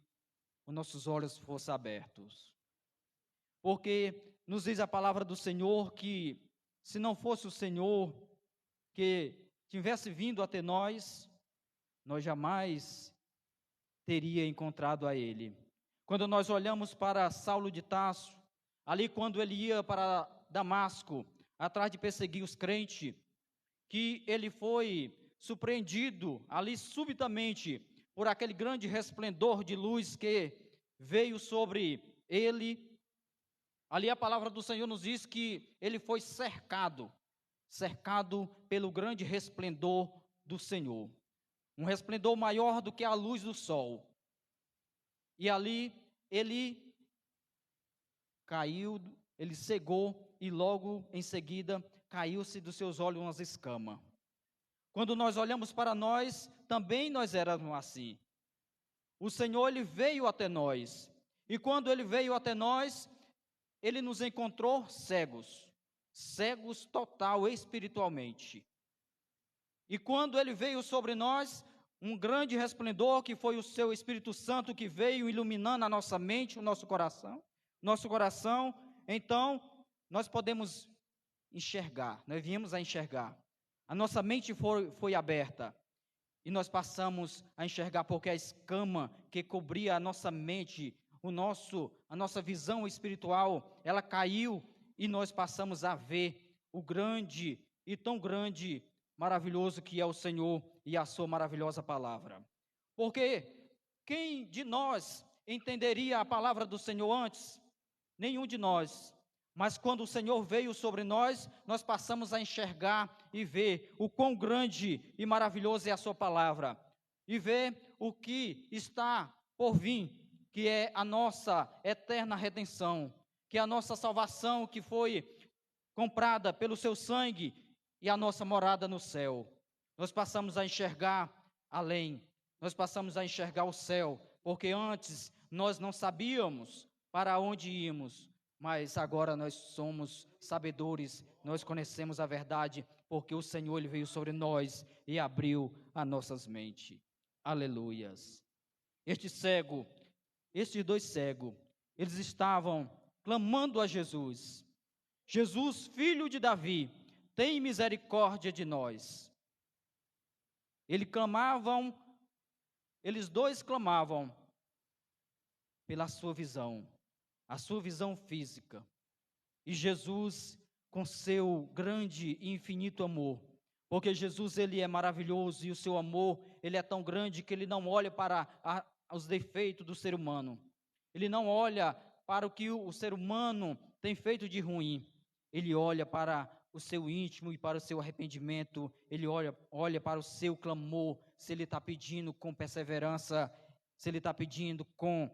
os nossos olhos fossem abertos. Porque nos diz a palavra do Senhor que se não fosse o Senhor que tivesse vindo até nós, nós jamais teria encontrado a Ele. Quando nós olhamos para Saulo de Tarso, ali quando ele ia para Damasco, atrás de perseguir os crentes, que ele foi surpreendido ali subitamente por aquele grande resplendor de luz que veio sobre ele. Ali a palavra do Senhor nos diz que ele foi cercado pelo grande resplendor do Senhor. Um resplendor maior do que a luz do sol. E ali ele caiu, ele cegou e logo em seguida caiu-se dos seus olhos umas escamas. Quando nós olhamos para nós, também nós éramos assim. O Senhor, ele veio até nós. E quando ele veio até nós, ele nos encontrou cegos total espiritualmente. E quando ele veio sobre nós, um grande resplendor que foi o seu Espírito Santo que veio iluminando a nossa mente, o nosso coração, então nós podemos enxergar, nós viemos a enxergar. A nossa mente foi aberta e nós passamos a enxergar porque a escama que cobria a nossa mente, a nossa visão espiritual, ela caiu e nós passamos a ver o grande e tão grande, maravilhoso que é o Senhor e a sua maravilhosa palavra. Porque quem de nós entenderia a palavra do Senhor antes? Nenhum de nós. Mas quando o Senhor veio sobre nós, nós passamos a enxergar e ver o quão grande e maravilhoso é a sua palavra. E ver o que está por vir, que é a nossa eterna redenção, que é a nossa salvação que foi comprada pelo seu sangue e a nossa morada no céu. Nós passamos a enxergar além, nós passamos a enxergar o céu, porque antes nós não sabíamos para onde íamos, mas agora nós somos sabedores, nós conhecemos a verdade, porque o Senhor ele veio sobre nós e abriu as nossas mentes. Aleluias. Estes dois cegos, eles estavam clamando a Jesus: Jesus, filho de Davi, tem misericórdia de nós. Eles dois clamavam pela sua visão, a sua visão física. E Jesus, com seu grande e infinito amor, porque Jesus ele é maravilhoso e o seu amor ele é tão grande que ele não olha para os defeitos do ser humano. Ele não olha para o que o ser humano tem feito de ruim. Ele olha para o seu íntimo e para o seu arrependimento. Ele olha para o seu clamor, se ele está pedindo com perseverança, se ele está pedindo com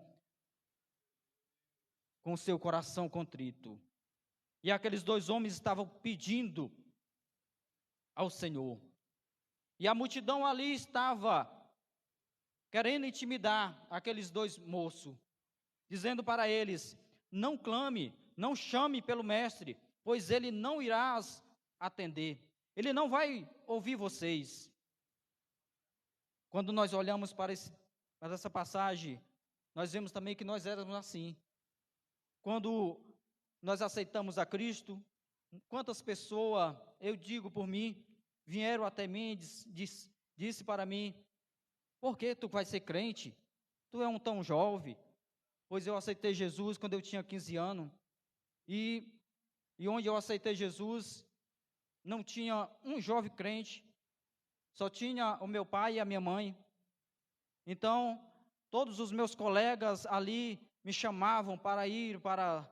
o seu coração contrito. E aqueles dois homens estavam pedindo ao Senhor. E a multidão ali estava querendo intimidar aqueles dois moços, dizendo para eles: não clame, não chame pelo mestre, pois ele não irá atender. Ele não vai ouvir vocês. Quando nós olhamos para essa passagem, nós vemos também que nós éramos assim. Quando nós aceitamos a Cristo, quantas pessoas, eu digo por mim, vieram até mim e disse para mim: por que tu vai ser crente? Tu é um tão jovem. Pois eu aceitei Jesus quando eu tinha 15 anos. E onde eu aceitei Jesus, não tinha um jovem crente, só tinha o meu pai e a minha mãe. Então, todos os meus colegas ali me chamavam para ir para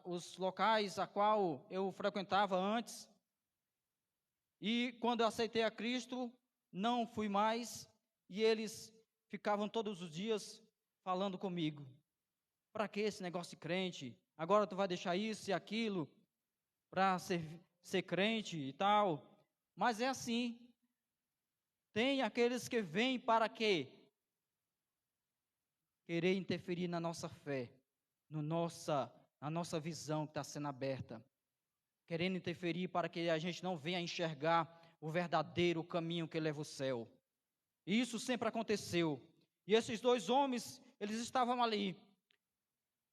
os locais a qual eu frequentava antes. E quando eu aceitei a Cristo, não fui mais, e eles ficavam todos os dias falando comigo: para que esse negócio de crente? Agora tu vai deixar isso e aquilo para ser crente e tal. Mas é assim. Tem aqueles que vêm para quê? Querer interferir na nossa fé, na nossa visão que está sendo aberta. Querendo interferir para que a gente não venha enxergar o verdadeiro caminho que leva ao céu. E isso sempre aconteceu. E esses dois homens, eles estavam ali.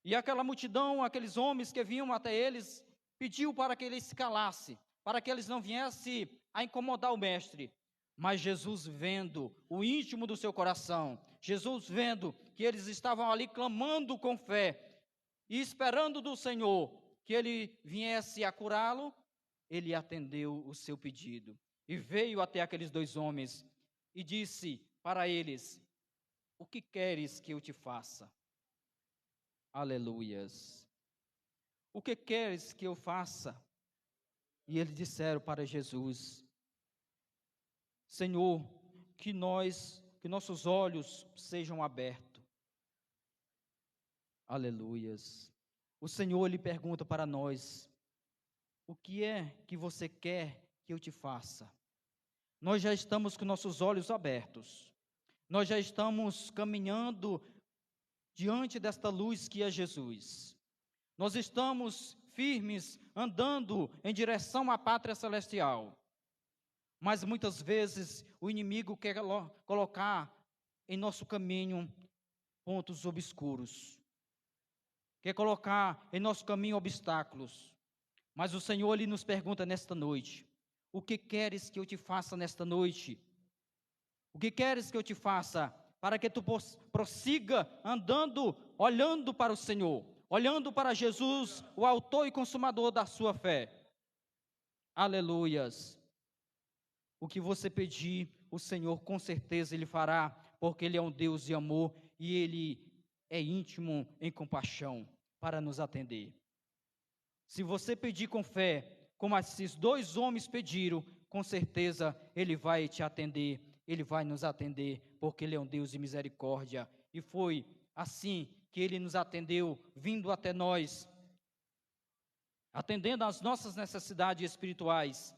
E aquela multidão, aqueles homens que vinham até eles, pediu para que eles se calassem, para que eles não viessem a incomodar o mestre. Mas Jesus, vendo o íntimo do seu coração, Jesus vendo que eles estavam ali clamando com fé e esperando do Senhor que ele viesse a curá-lo, ele atendeu o seu pedido. E veio até aqueles dois homens e disse para eles: o que queres que eu te faça? Aleluias. O que queres que eu faça? E eles disseram para Jesus: Senhor, que nossos olhos sejam abertos. Aleluias. O Senhor lhe pergunta para nós: o que é que você quer que eu te faça? Nós já estamos com nossos olhos abertos. Nós já estamos caminhando diante desta luz que é Jesus. Nós estamos firmes, andando em direção à pátria celestial. Mas muitas vezes o inimigo quer colocar em nosso caminho pontos obscuros. Quer colocar em nosso caminho obstáculos. Mas o Senhor lhe nos pergunta nesta noite: o que queres que eu te faça nesta noite? O que queres que eu te faça para que tu prossiga andando, olhando para o Senhor, olhando para Jesus, o autor e consumador da sua fé? Aleluias. O que você pedir, o Senhor com certeza Ele fará, porque Ele é um Deus de amor e Ele é íntimo em compaixão para nos atender. Se você pedir com fé, como esses dois homens pediram, com certeza Ele vai te atender, Ele vai nos atender, porque Ele é um Deus de misericórdia. E foi assim que Ele nos atendeu, vindo até nós, atendendo às nossas necessidades espirituais,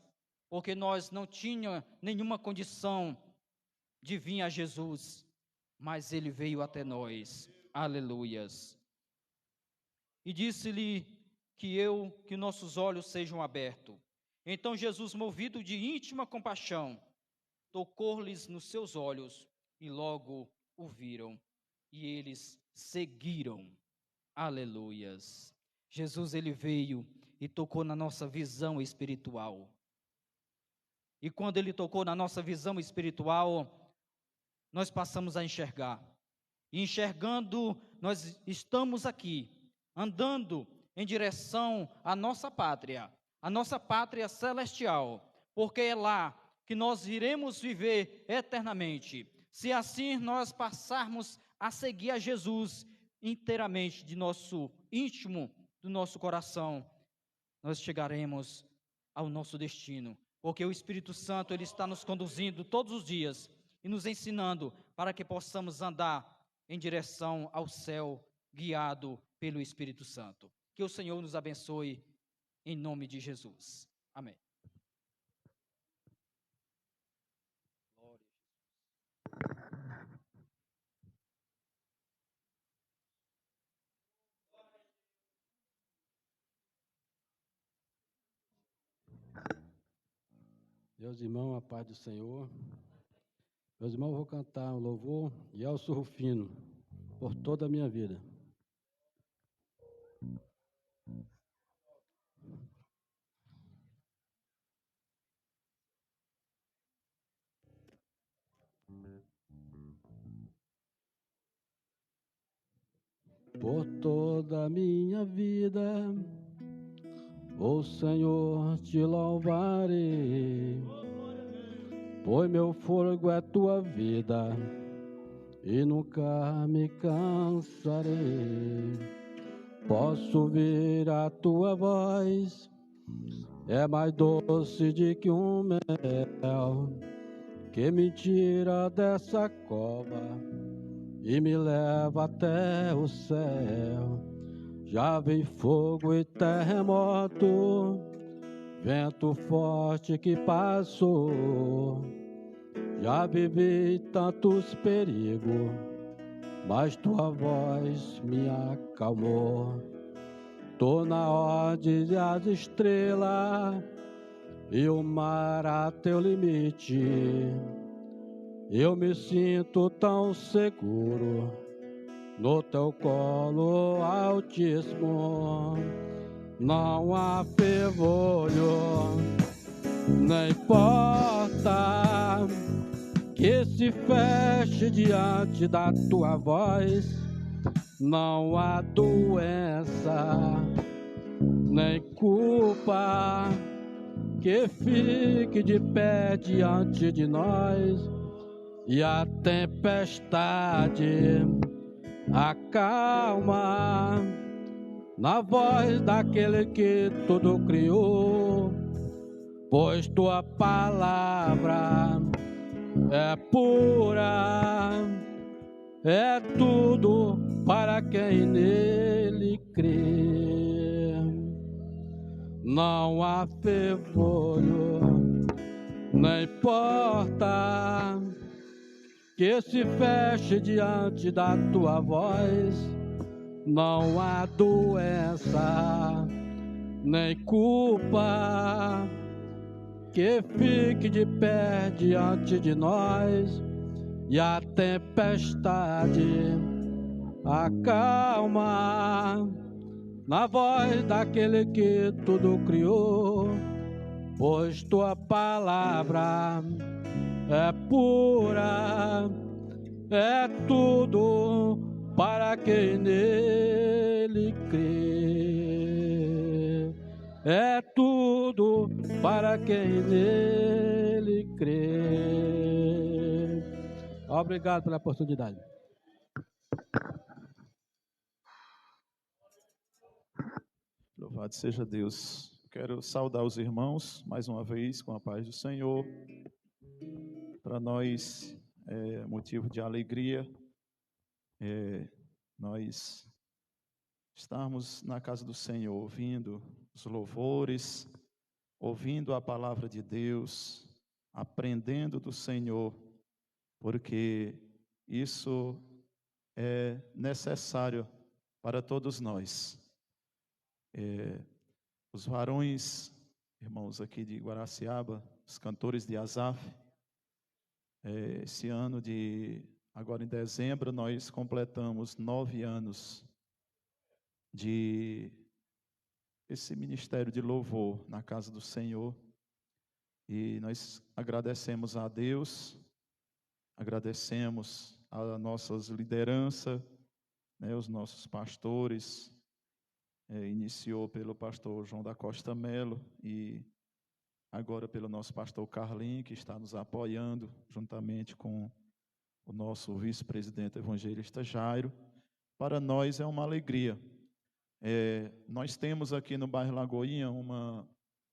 porque nós não tínhamos nenhuma condição de vir a Jesus, mas Ele veio até nós. Aleluias. e disse-lhe que nossos olhos sejam abertos. Então Jesus, movido de íntima compaixão, tocou-lhes nos seus olhos, e logo o viram, e eles seguiram. Aleluias. Jesus, ele veio e tocou na nossa visão espiritual. E quando ele tocou na nossa visão espiritual, nós passamos a enxergar. E enxergando, nós estamos aqui, andando em direção à nossa pátria celestial, porque é lá que nós iremos viver eternamente. Se assim nós passarmos a seguir a Jesus inteiramente de nosso íntimo, do nosso coração, nós chegaremos ao nosso destino, porque o Espírito Santo, ele está nos conduzindo todos os dias e nos ensinando para que possamos andar em direção ao céu, guiado pelo Espírito Santo. Que o Senhor nos abençoe, em nome de Jesus. Amém. Meus irmãos, a paz do Senhor. Meus irmãos, eu vou cantar um louvor e Elcio Rufino, por toda a minha vida. Por toda a minha vida, ó Senhor, te louvarei, pois meu fôlego é tua vida, e nunca me cansarei. Posso ouvir a tua voz, é mais doce de que um mel, que me tira dessa cova e me leva até o céu. Já vi fogo e terremoto, vento forte que passou. Já vivi tantos perigos, mas tua voz me acalmou. Tô na ordem das estrelas e o mar a teu limite. Eu me sinto tão seguro no teu colo altíssimo. Não há fervolho, nem porta que se feche diante da tua voz. Não há doença, nem culpa que fique de pé diante de nós. E a tempestade acalma na voz daquele que tudo criou, pois tua palavra é pura, é tudo para quem nele crê. Não há fervolho, nem porta que se feche diante da tua voz. Não há doença, nem culpa que fique de pé diante de nós. E a tempestade acalma na voz daquele que tudo criou, pois tua palavra é pura, é tudo para quem nele crê. É tudo para quem nele crê. Obrigado pela oportunidade. Louvado seja Deus. Quero saudar os irmãos mais uma vez com a paz do Senhor. Para nós é motivo de alegria nós estarmos na casa do Senhor, ouvindo os louvores, ouvindo a palavra de Deus, aprendendo do Senhor, porque isso é necessário para todos nós. Os varões, irmãos aqui de Guaraciaba, os cantores de Asaf, esse ano agora em dezembro, nós completamos 9 anos de esse ministério de louvor na casa do Senhor. E nós agradecemos a Deus, agradecemos a nossas lideranças, né, os nossos pastores, iniciou pelo pastor João da Costa Melo e agora pelo nosso pastor Carlinhos, que está nos apoiando, juntamente com o nosso vice-presidente evangelista Jairo. Para nós é uma alegria. Nós temos aqui no bairro Lagoinha uma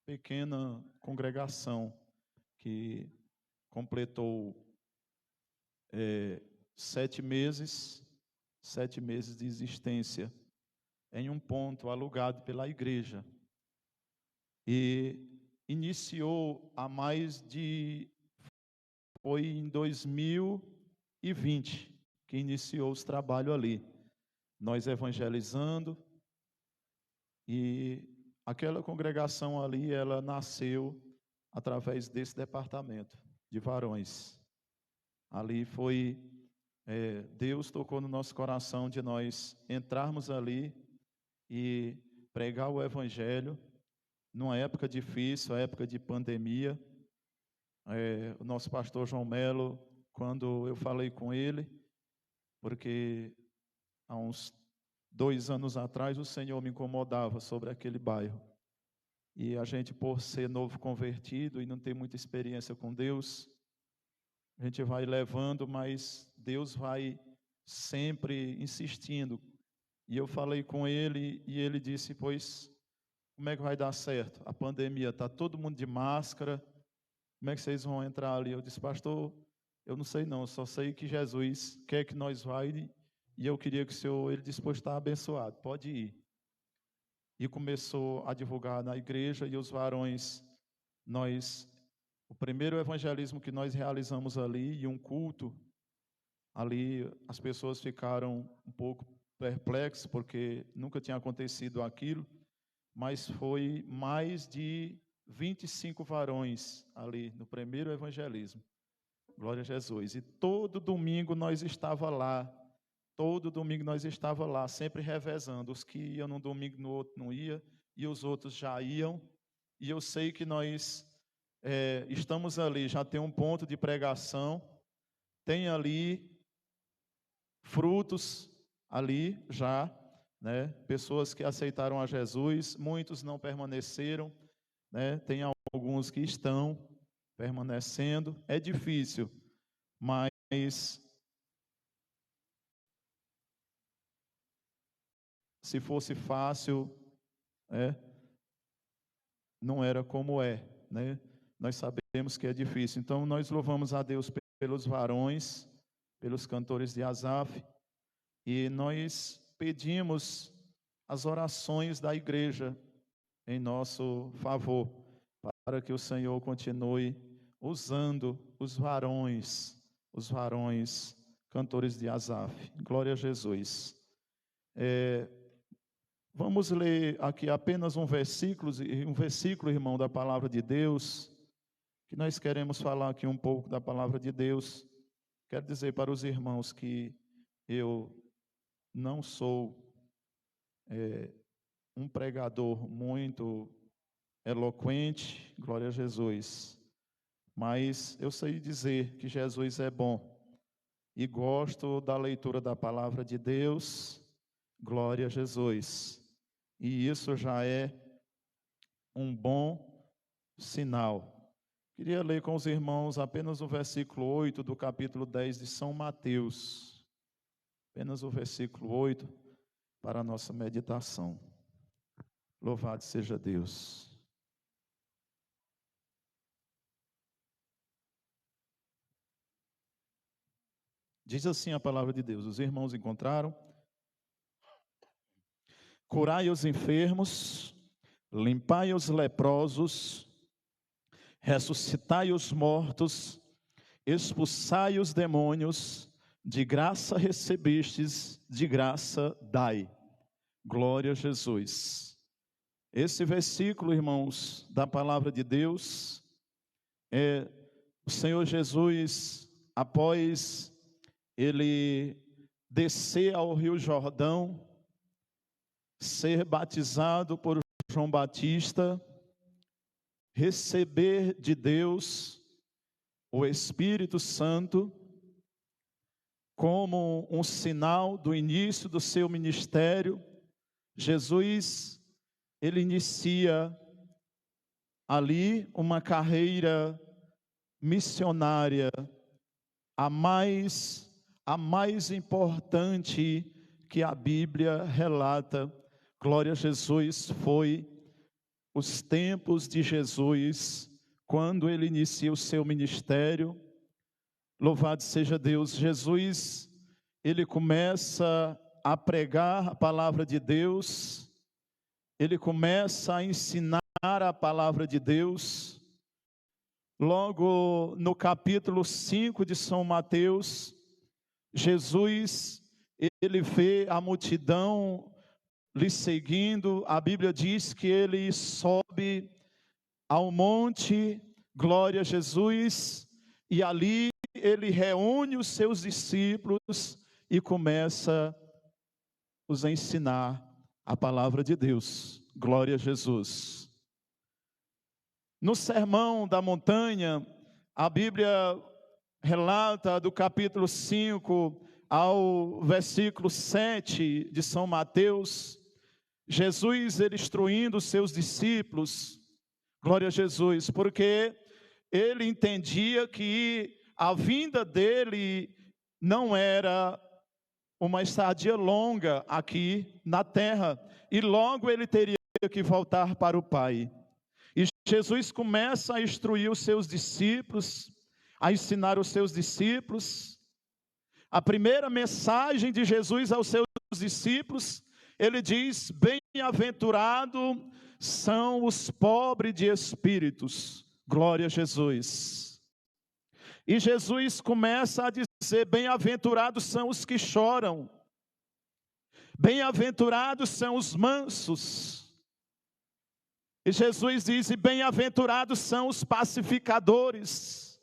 pequena congregação que completou 7 meses de existência em um ponto alugado pela igreja, e iniciou foi em 2020 que iniciou os trabalhos ali, nós evangelizando, e aquela congregação ali, ela nasceu através desse departamento de varões. Ali foi, Deus tocou no nosso coração de nós entrarmos ali e pregar o evangelho numa época difícil, a época de pandemia. O nosso pastor João Melo, quando eu falei com ele, porque há uns 2 anos atrás o Senhor me incomodava sobre aquele bairro, e a gente, por ser novo convertido e não ter muita experiência com Deus, a gente vai levando, mas Deus vai sempre insistindo. E eu falei com ele e ele disse: pois, como é que vai dar certo? A pandemia, está todo mundo de máscara, como é que vocês vão entrar ali? Eu disse: pastor, eu não sei não, eu só sei que Jesus quer que nós vá, e eu queria que o senhor, ele disse: pois está abençoado, pode ir. E começou a divulgar na igreja, e os varões, o primeiro evangelismo que nós realizamos ali, e um culto, ali as pessoas ficaram um pouco perplexas, porque nunca tinha acontecido aquilo, mas foi mais de 25 varões ali no primeiro evangelismo. Glória a Jesus. E todo domingo nós estávamos lá, sempre revezando. Os que iam num domingo, no outro não ia, e os outros já iam. E eu sei que nós estamos ali, já tem um ponto de pregação, tem ali frutos ali já, né? Pessoas que aceitaram a Jesus, muitos não permaneceram, né? Tem alguns que estão permanecendo. É difícil, mas se fosse fácil, não era como é, né? Nós sabemos que é difícil. Então nós louvamos a Deus pelos varões, pelos cantores de Asaf, e nós pedimos as orações da igreja em nosso favor, para que o Senhor continue usando os varões cantores de Asaf. Glória a Jesus. Vamos ler aqui apenas um versículo, irmão, da palavra de Deus, que nós queremos falar aqui um pouco da palavra de Deus. Quero dizer para os irmãos que eu não sou um pregador muito eloquente, glória a Jesus, mas eu sei dizer que Jesus é bom, e gosto da leitura da palavra de Deus, glória a Jesus, e isso já é um bom sinal. Queria ler com os irmãos apenas o versículo 8 do capítulo 10 de São Mateus, apenas o versículo 8 para a nossa meditação. Louvado seja Deus. Diz assim a palavra de Deus: os irmãos encontraram? Curai os enfermos, limpai os leprosos, ressuscitai os mortos, expulsai os demônios, de graça recebestes, de graça dai. Glória a Jesus. Esse versículo, irmãos, da palavra de Deus, o Senhor Jesus, após ele descer ao Rio Jordão, ser batizado por João Batista, receber de Deus o Espírito Santo como um sinal do início do seu ministério, Jesus, ele inicia ali uma carreira missionária, a mais importante que a Bíblia relata. Glória a Jesus, foi os tempos de Jesus, quando ele inicia o seu ministério. Louvado seja Deus. Jesus, ele começa a pregar a palavra de Deus, ele começa a ensinar a palavra de Deus. Logo no capítulo 5 de São Mateus, Jesus, ele vê a multidão lhe seguindo. A Bíblia diz que ele sobe ao monte, glória a Jesus, e ali ele reúne os seus discípulos e começa os ensinar a palavra de Deus. Glória a Jesus. No Sermão da Montanha, a Bíblia relata do capítulo 5 ao versículo 7 de São Mateus, Jesus, ele instruindo os seus discípulos, glória a Jesus, porque ele entendia que a vinda dele não era uma estadia longa aqui na terra, e logo ele teria que voltar para o Pai. E Jesus começa a instruir os seus discípulos, a ensinar os seus discípulos. A primeira mensagem de Jesus aos seus discípulos, ele diz: bem-aventurado são os pobres de espíritos. Glória a Jesus. E Jesus começa a dizer: bem-aventurados são os que choram, bem-aventurados são os mansos. E Jesus diz: e bem-aventurados são os pacificadores,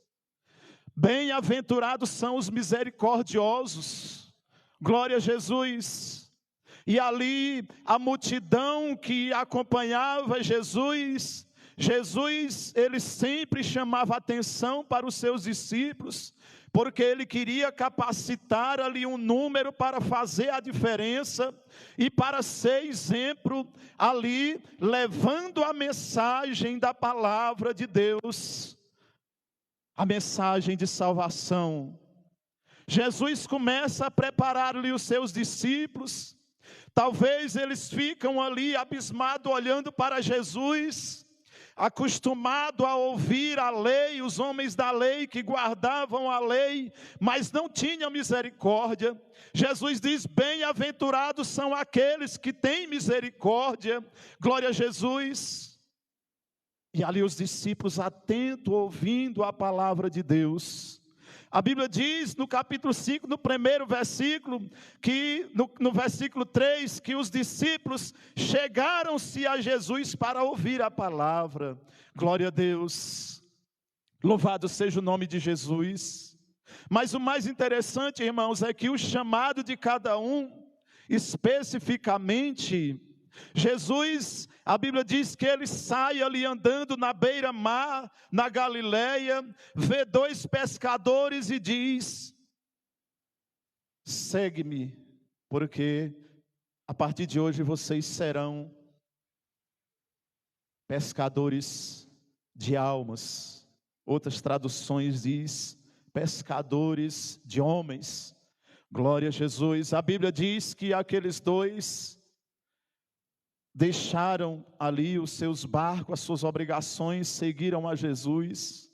bem-aventurados são os misericordiosos. Glória a Jesus. E ali a multidão que acompanhava Jesus, ele sempre chamava atenção para os seus discípulos, porque ele queria capacitar ali um número para fazer a diferença e para ser exemplo ali, levando a mensagem da palavra de Deus, a mensagem de salvação. Jesus começa a preparar ali os seus discípulos. Talvez eles ficam ali abismados olhando para Jesus, acostumado a ouvir a lei, os homens da lei que guardavam a lei, mas não tinham misericórdia. Jesus diz: bem-aventurados são aqueles que têm misericórdia. Glória a Jesus. E ali os discípulos atentos, ouvindo a palavra de Deus. A Bíblia diz no capítulo 5, no primeiro versículo, que no versículo 3, que os discípulos chegaram-se a Jesus para ouvir a palavra. Glória a Deus. Louvado seja o nome de Jesus. Mas o mais interessante, irmãos, é que o chamado de cada um, especificamente, Jesus, a Bíblia diz que ele sai ali andando na beira-mar, na Galileia, vê dois pescadores e diz: segue-me, porque a partir de hoje vocês serão pescadores de almas. Outras traduções diz pescadores de homens. Glória a Jesus. A Bíblia diz que aqueles dois deixaram ali os seus barcos, as suas obrigações, seguiram a Jesus.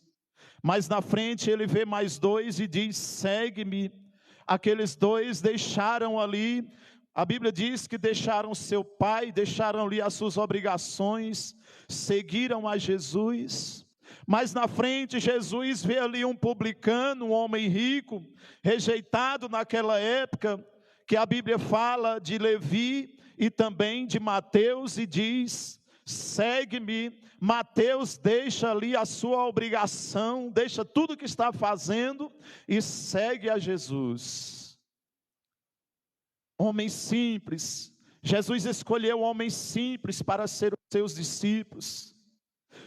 Mas na frente ele vê mais dois e diz: segue-me. Aqueles dois deixaram ali, a Bíblia diz que deixaram seu pai, deixaram ali as suas obrigações, seguiram a Jesus. Mas na frente Jesus vê ali um publicano, um homem rico, rejeitado naquela época, que a Bíblia fala de Levi e também de Mateus, e diz: segue-me. Mateus deixa ali a sua obrigação, deixa tudo que está fazendo e segue a Jesus. Homem simples. Jesus escolheu homens simples para ser os seus discípulos.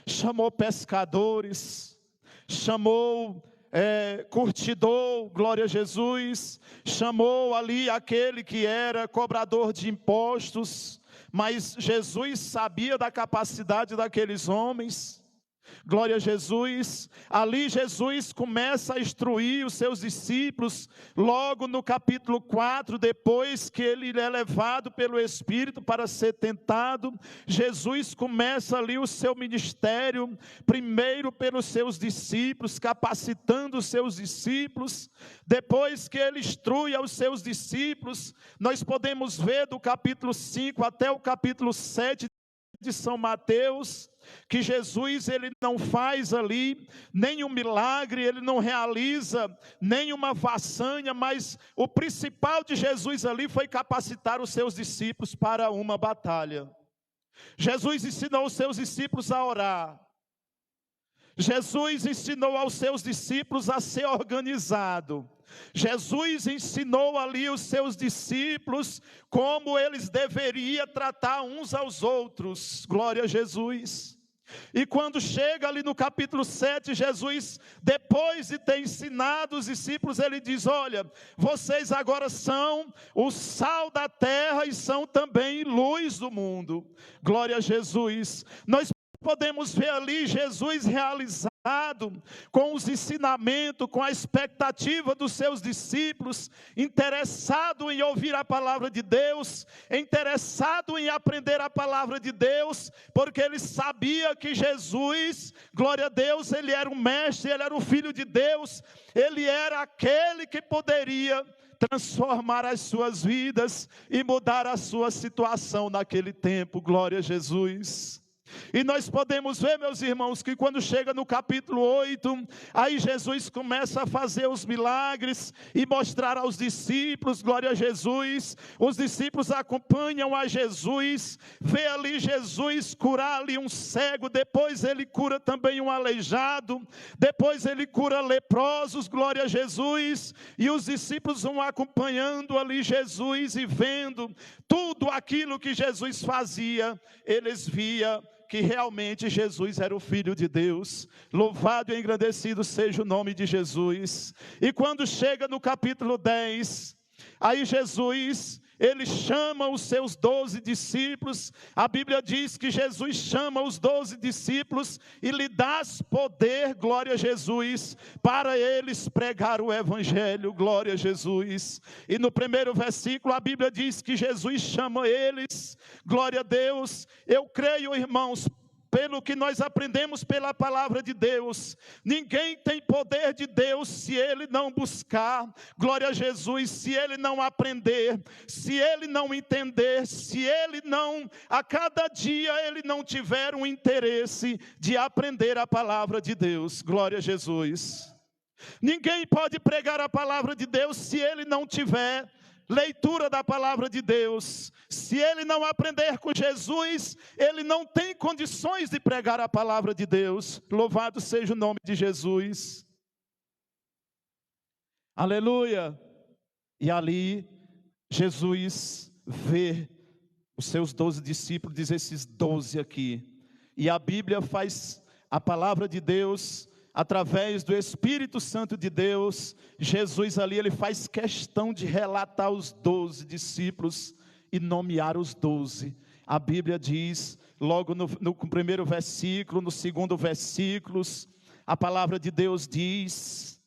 Chamou pescadores, chamou curtidor, glória a Jesus, chamou ali aquele que era cobrador de impostos, mas Jesus sabia da capacidade daqueles homens. Glória a Jesus. Ali Jesus começa a instruir os seus discípulos, logo no capítulo 4, depois que ele é levado pelo Espírito para ser tentado. Jesus começa ali o seu ministério, primeiro pelos seus discípulos, capacitando os seus discípulos. Depois que ele instrui aos seus discípulos, nós podemos ver do capítulo 5 até o capítulo 7 de São Mateus, que Jesus ele não faz ali nenhum milagre, ele não realiza nenhuma façanha, mas o principal de Jesus ali foi capacitar os seus discípulos para uma batalha. Jesus ensinou os seus discípulos a orar. Jesus ensinou aos seus discípulos a ser organizado. Jesus ensinou ali os seus discípulos como eles deveriam tratar uns aos outros. Glória a Jesus. E quando chega ali no capítulo 7, Jesus, depois de ter ensinado os discípulos, ele diz: olha, vocês agora são o sal da terra e são também luz do mundo. Glória a Jesus. Nós podemos ver ali Jesus realizado com os ensinamentos, com a expectativa dos seus discípulos, interessado em ouvir a palavra de Deus, interessado em aprender a palavra de Deus, porque ele sabia que Jesus, glória a Deus, ele era o mestre, ele era o filho de Deus, ele era aquele que poderia transformar as suas vidas e mudar a sua situação naquele tempo. Glória a Jesus. E nós podemos ver, meus irmãos, que quando chega no capítulo 8, aí Jesus começa a fazer os milagres e mostrar aos discípulos, glória a Jesus. Os discípulos acompanham a Jesus, vê ali Jesus curar ali um cego, depois ele cura também um aleijado, depois ele cura leprosos, glória a Jesus. E os discípulos vão acompanhando ali Jesus e vendo tudo aquilo que Jesus fazia, eles viam que realmente Jesus era o Filho de Deus. Louvado e engrandecido seja o nome de Jesus. E quando chega no capítulo 10, aí Jesus, ele chama os seus 12 discípulos. A Bíblia diz que Jesus chama os 12 discípulos e lhe dá poder, glória a Jesus, para eles pregar o Evangelho, glória a Jesus. E no primeiro versículo a Bíblia diz que Jesus chama eles, glória a Deus. Eu creio, irmãos, pelo que nós aprendemos pela palavra de Deus, ninguém tem poder de Deus se ele não buscar, glória a Jesus, se ele não aprender, se ele não entender, se ele não, a cada dia ele não tiver um interesse de aprender a palavra de Deus, glória a Jesus. Ninguém pode pregar a palavra de Deus se ele não tiver leitura da palavra de Deus. Se ele não aprender com Jesus, ele não tem condições de pregar a palavra de Deus. Louvado seja o nome de Jesus. Aleluia. E ali Jesus vê os seus 12 discípulos, diz esses 12 aqui. E a Bíblia faz a palavra de Deus, através do Espírito Santo de Deus, Jesus ali, ele faz questão de relatar os 12 discípulos e nomear os 12. A Bíblia diz, logo no primeiro versículo, no segundo versículo, a palavra de Deus diz,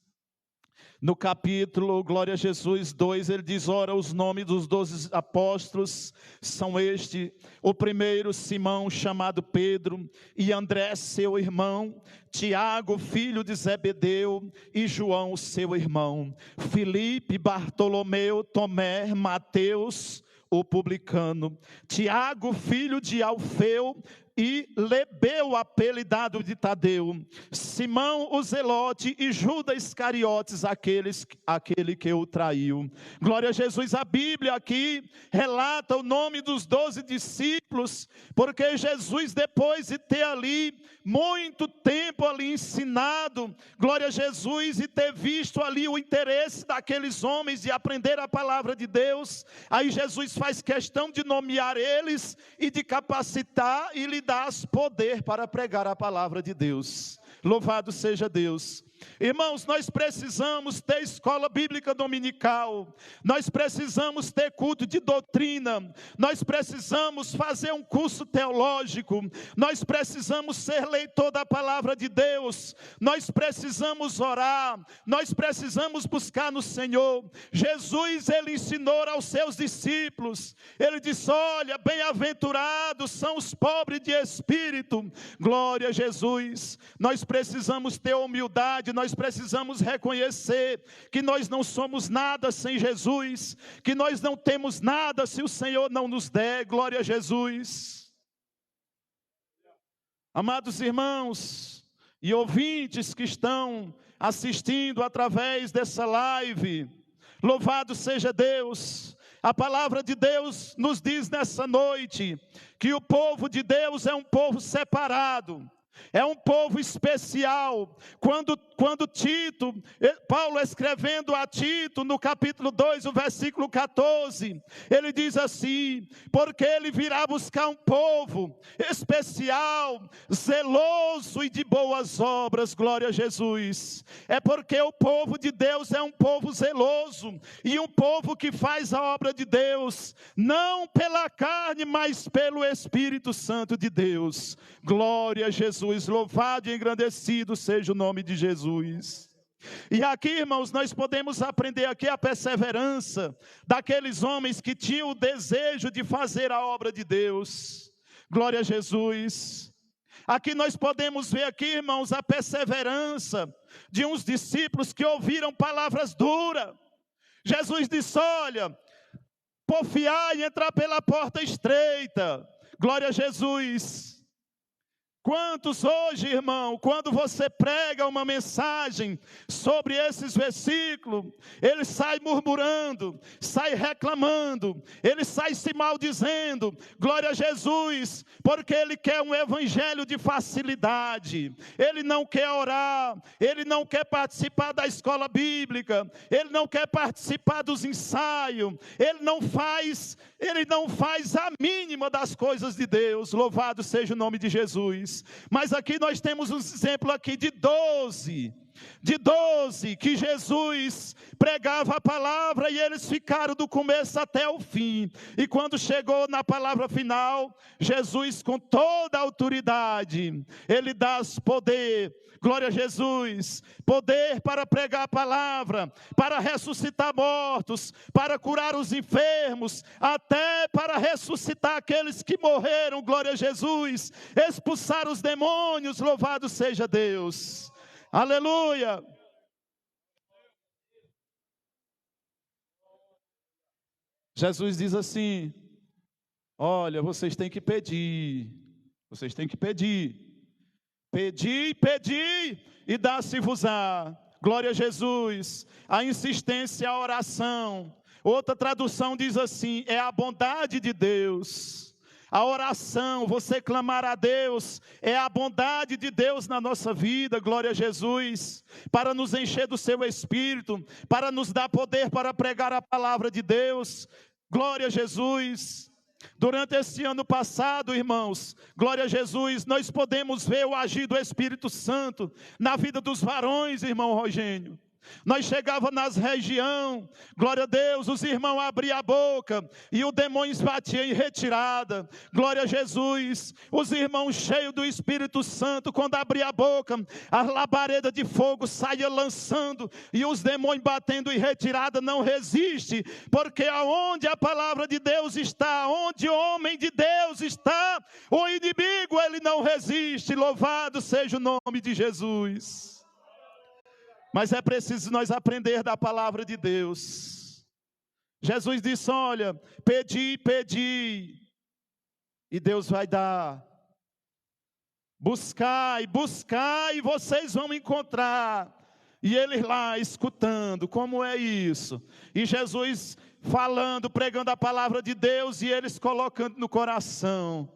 no capítulo, glória a Jesus, 2, ele diz: ora, os nomes dos 12 apóstolos são este: o primeiro, Simão, chamado Pedro, e André, seu irmão, Tiago, filho de Zebedeu, e João, seu irmão, Filipe, Bartolomeu, Tomé, Mateus, o publicano, Tiago, filho de Alfeu, e Lebeu, apelidado de Tadeu, Simão o Zelote e Judas Iscariotes, aquele que o traiu. Glória a Jesus. A Bíblia aqui relata o nome dos 12 discípulos, porque Jesus, depois de ter ali muito tempo ali ensinado, glória a Jesus, e ter visto ali o interesse daqueles homens de aprender a palavra de Deus, aí Jesus faz questão de nomear eles e de capacitar e lhe dar poder para pregar a palavra de Deus. Louvado seja Deus. Irmãos, nós precisamos ter escola bíblica dominical, nós precisamos ter culto de doutrina, nós precisamos fazer um curso teológico, nós precisamos ser leitor da palavra de Deus, nós precisamos orar, nós precisamos buscar no Senhor. Jesus, ele ensinou aos seus discípulos, ele disse: olha, bem-aventurados são os pobres de espírito. Glória a Jesus. Nós precisamos ter humildade, nós precisamos reconhecer que nós não somos nada sem Jesus, que nós não temos nada se o Senhor não nos der. Glória a Jesus. Amados irmãos e ouvintes que estão assistindo através dessa live, louvado seja Deus. A palavra de Deus nos diz nessa noite que o povo de Deus é um povo separado, é um povo especial. Quando Paulo escrevendo a Tito, no capítulo 2, o versículo 14, ele diz assim: porque ele virá buscar um povo especial, zeloso e de boas obras. Glória a Jesus. É porque o povo de Deus é um povo zeloso, e um povo que faz a obra de Deus, não pela carne, mas pelo Espírito Santo de Deus. Glória a Jesus. Louvado e engrandecido seja o nome de Jesus. E aqui, irmãos, nós podemos aprender aqui a perseverança daqueles homens que tinham o desejo de fazer a obra de Deus. Glória a Jesus. Aqui nós podemos ver aqui, irmãos, a perseverança de uns discípulos que ouviram palavras duras. Jesus disse: olha, porfiar e entrar pela porta estreita. Glória a Jesus. Quantos hoje, irmão, quando você prega uma mensagem sobre esses versículos, ele sai murmurando, sai reclamando, ele sai se maldizendo. Glória a Jesus, porque ele quer um evangelho de facilidade, ele não quer orar, ele não quer participar da escola bíblica, ele não quer participar dos ensaios, ele não faz a mínima das coisas de Deus. Louvado seja o nome de Jesus. Mas aqui nós temos um exemplo aqui de 12 que Jesus pregava a palavra e eles ficaram do começo até o fim. E quando chegou na palavra final, Jesus, com toda a autoridade, ele dá poder. Glória a Jesus, poder para pregar a palavra, para ressuscitar mortos, para curar os enfermos, até para ressuscitar aqueles que morreram. Glória a Jesus, expulsar os demônios. Louvado seja Deus. Aleluia. Jesus diz assim: olha, vocês têm que pedir, pedi, e dá-se-vos-á. Glória a Jesus. A insistência, a oração. Outra tradução diz assim: é a bondade de Deus. A oração, você clamar a Deus, é a bondade de Deus na nossa vida. Glória a Jesus. Para nos encher do seu Espírito, para nos dar poder para pregar a palavra de Deus. Glória a Jesus. Durante esse ano passado, irmãos, glória a Jesus, nós podemos ver o agir do Espírito Santo na vida dos varões, irmão Rogênio. Nós chegávamos nas regiões, glória a Deus, os irmãos abriam a boca e o demônio batia em retirada. Glória a Jesus. Os irmãos cheios do Espírito Santo, quando abriam a boca, a labareda de fogo saía lançando e os demônios batendo em retirada. Não resiste, porque aonde a palavra de Deus está, onde o homem de Deus está, o inimigo ele não resiste. Louvado seja o nome de Jesus. Mas é preciso nós aprender da palavra de Deus. Jesus disse: olha, pedi, e Deus vai dar. buscai, buscai e vocês vão encontrar. E eles lá escutando, como é isso? E Jesus falando, pregando a palavra de Deus e eles colocando no coração.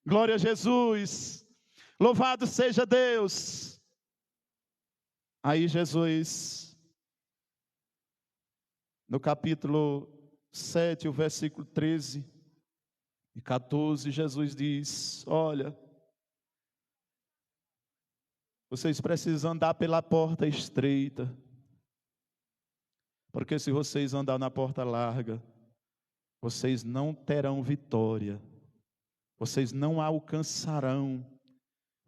Glória a Jesus, louvado seja Deus. Aí Jesus, no capítulo 7, o versículo 13 e 14, Jesus diz: olha, vocês precisam andar pela porta estreita, porque se vocês andar na porta larga, vocês não terão vitória, vocês não alcançarão,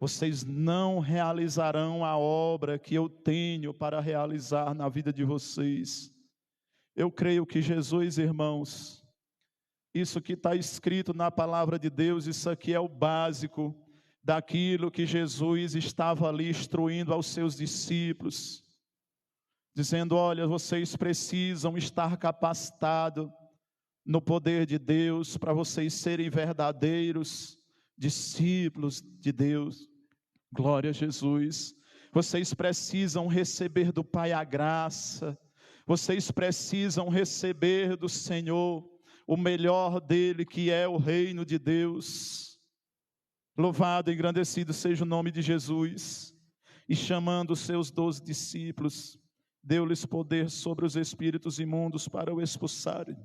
vocês não realizarão a obra que eu tenho para realizar na vida de vocês. Eu creio que Jesus, irmãos, isso que está escrito na palavra de Deus, isso aqui é o básico daquilo que Jesus estava ali instruindo aos seus discípulos, dizendo: olha, vocês precisam estar capacitados no poder de Deus para vocês serem verdadeiros discípulos de Deus. Glória a Jesus. Vocês precisam receber do Pai a graça, vocês precisam receber do Senhor o melhor dele, que é o reino de Deus. Louvado e engrandecido seja o nome de Jesus. E chamando os seus 12 discípulos, deu-lhes poder sobre os espíritos imundos para o expulsarem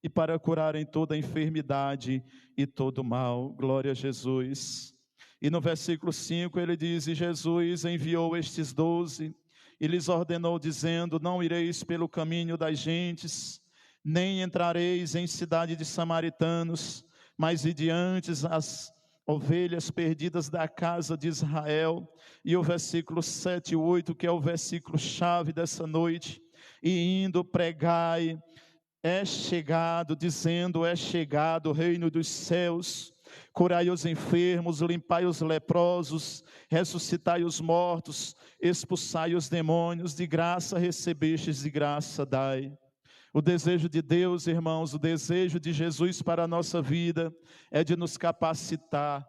e para curarem toda a enfermidade e todo o mal. Glória a Jesus. E no versículo 5 ele diz: e Jesus enviou estes 12 e lhes ordenou, dizendo: não ireis pelo caminho das gentes, nem entrareis em cidade de samaritanos, mas ide antes as ovelhas perdidas da casa de Israel. E o versículo 7 e 8, que é o versículo chave dessa noite: e indo pregai, é chegado, dizendo: é chegado o reino dos céus. Curai os enfermos, limpai os leprosos, ressuscitai os mortos, expulsai os demônios, de graça recebestes, de graça dai. O desejo de Deus, irmãos, o desejo de Jesus para a nossa vida é de nos capacitar.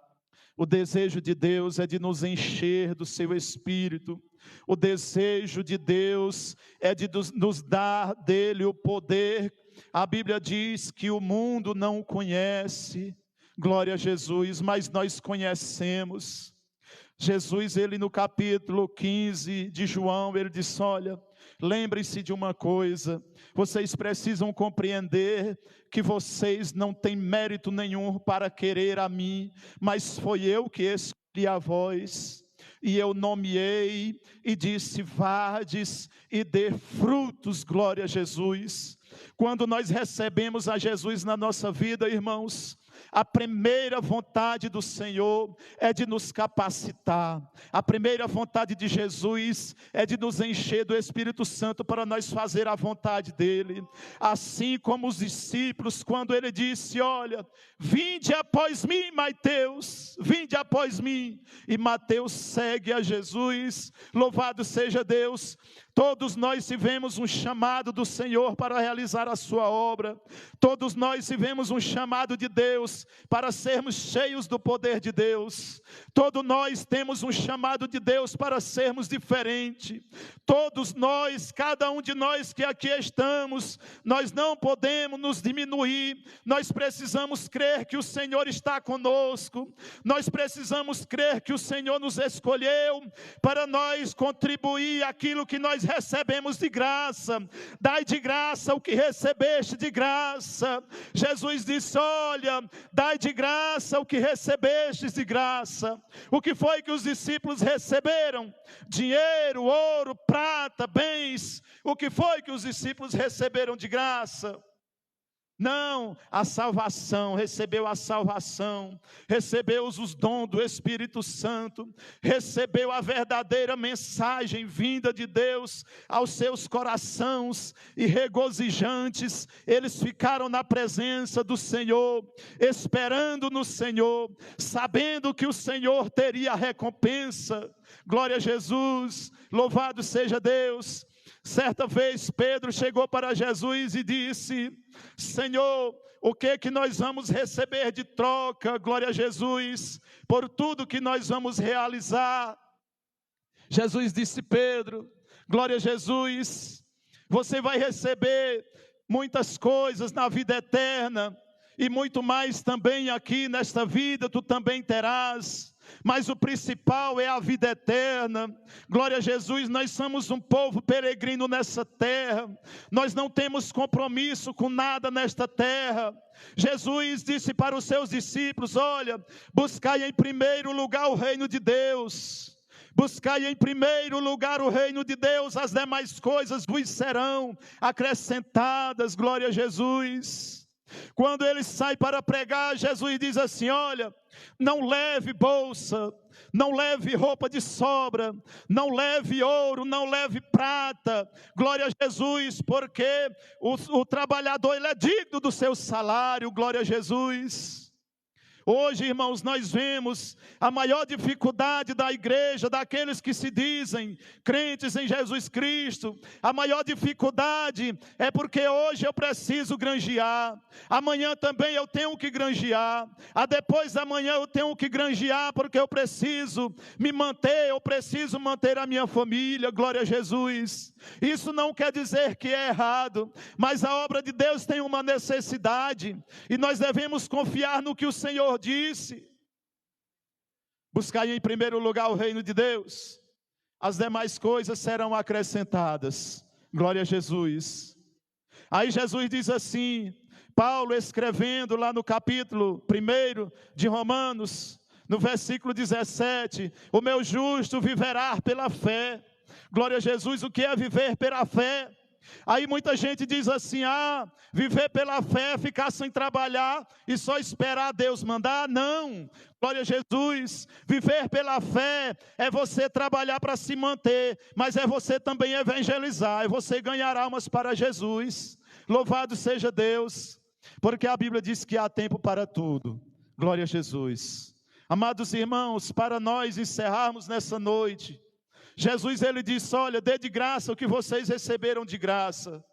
O desejo de Deus é de nos encher do seu Espírito. O desejo de Deus é de nos dar dele o poder. A Bíblia diz que o mundo não o conhece, glória a Jesus, mas nós conhecemos. Jesus, ele no capítulo 15 de João, ele disse: olha, lembrem-se de uma coisa, vocês precisam compreender que vocês não têm mérito nenhum para querer a mim, mas foi eu que escolhi a vós, e eu nomeei e disse: vardes e dê frutos, glória a Jesus. Quando nós recebemos a Jesus na nossa vida, irmãos, a primeira vontade do Senhor é de nos capacitar. A primeira vontade de Jesus é de nos encher do Espírito Santo para nós fazer a vontade dele. Assim como os discípulos, quando ele disse: olha, vinde após mim, Mateus, vinde após mim. E Mateus segue a Jesus. Louvado seja Deus. Todos nós tivemos um chamado do Senhor para realizar a sua obra. Todos nós tivemos um chamado de Deus para sermos cheios do poder de Deus. Todos nós temos um chamado de Deus para sermos diferentes. Todos nós, cada um de nós que aqui estamos, nós não podemos nos diminuir. Nós precisamos crer que o Senhor está conosco. Nós precisamos crer que o Senhor nos escolheu para nós contribuir aquilo que nós recebemos de graça. Dai de graça o que recebeste de graça. Jesus disse: olha, dai de graça o que recebestes de graça. O que foi que os discípulos receberam? Dinheiro, ouro, prata, bens. O que foi que os discípulos receberam de graça? Não, a salvação, recebeu a salvação, recebeu os dons do Espírito Santo, recebeu a verdadeira mensagem vinda de Deus aos seus corações, e regozijantes, eles ficaram na presença do Senhor, esperando no Senhor, sabendo que o Senhor teria a recompensa. Glória a Jesus, louvado seja Deus. Certa vez Pedro chegou para Jesus e disse: Senhor, o que nós vamos receber de troca, glória a Jesus, por tudo que nós vamos realizar. Jesus disse: Pedro, glória a Jesus, você vai receber muitas coisas na vida eterna, e muito mais também aqui nesta vida tu também terás. Mas o principal é a vida eterna. Glória a Jesus, nós somos um povo peregrino nessa terra. Nós não temos compromisso com nada nesta terra. Jesus disse para os seus discípulos: olha, buscai em primeiro lugar o reino de Deus. Buscai em primeiro lugar o reino de Deus, as demais coisas vos serão acrescentadas. Glória a Jesus. Quando ele sai para pregar, Jesus diz assim: olha, não leve bolsa, não leve roupa de sobra, não leve ouro, não leve prata. Glória a Jesus, porque o trabalhador, ele é digno do seu salário. Glória a Jesus. Hoje, irmãos, nós vemos a maior dificuldade da igreja, daqueles que se dizem crentes em Jesus Cristo. A maior dificuldade é porque hoje eu preciso granjear, amanhã também eu tenho que granjear, depois da manhã eu tenho que granjear, porque eu preciso me manter, eu preciso manter a minha família. Glória a Jesus. Isso não quer dizer que é errado, mas a obra de Deus tem uma necessidade, e nós devemos confiar no que o Senhor disse: buscai em primeiro lugar o reino de Deus, as demais coisas serão acrescentadas. Glória a Jesus. Aí Jesus diz assim, Paulo escrevendo lá no capítulo 1 de Romanos, no versículo 17: o meu justo viverá pela fé. Glória a Jesus. O que é viver pela fé? Aí muita gente diz assim: viver pela fé é ficar sem trabalhar e só esperar Deus mandar. Não, glória a Jesus. Viver pela fé é você trabalhar para se manter, mas é você também evangelizar, é você ganhar almas para Jesus. Louvado seja Deus, porque a Bíblia diz que há tempo para tudo. Glória a Jesus. Amados irmãos, para nós encerrarmos nessa noite, Jesus, ele disse: olha, dê de graça o que vocês receberam de graça.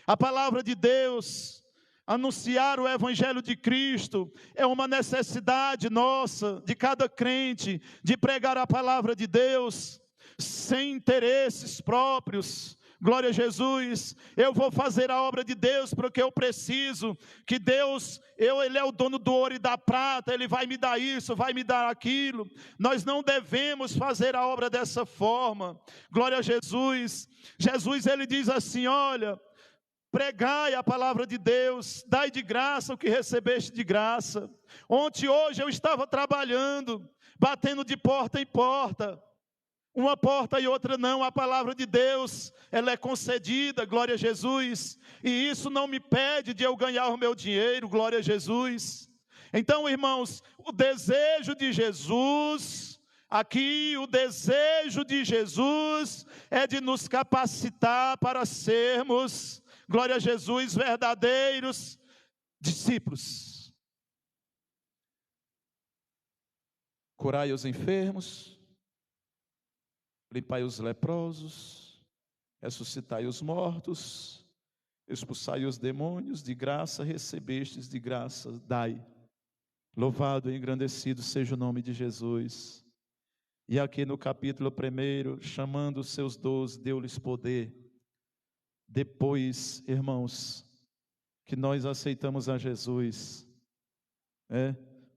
A palavra de Deus, anunciar o evangelho de Cristo, é uma necessidade nossa, de cada crente, de pregar a palavra de Deus, sem interesses próprios. Glória a Jesus. Eu vou fazer a obra de Deus porque eu preciso que Deus, Ele é o dono do ouro e da prata, Ele vai me dar isso, vai me dar aquilo. Nós não devemos fazer a obra dessa forma. Glória a Jesus. Jesus, ele diz assim: olha, pregai a palavra de Deus, dai de graça o que recebeste de graça. Hoje eu estava trabalhando, batendo de porta em porta, uma porta e outra não. A palavra de Deus, ela é concedida, glória a Jesus, e isso não me impede de eu ganhar o meu dinheiro, glória a Jesus. Então, irmãos, o desejo de Jesus, aqui o desejo de Jesus é de nos capacitar para sermos, glória a Jesus, verdadeiros discípulos. Curai os enfermos, limpai os leprosos, ressuscitai os mortos, expulsai os demônios, de graça recebestes, de graça dai. Louvado e engrandecido seja o nome de Jesus. E aqui no capítulo 1, chamando os seus 12, deu-lhes poder. Depois, irmãos, que nós aceitamos a Jesus,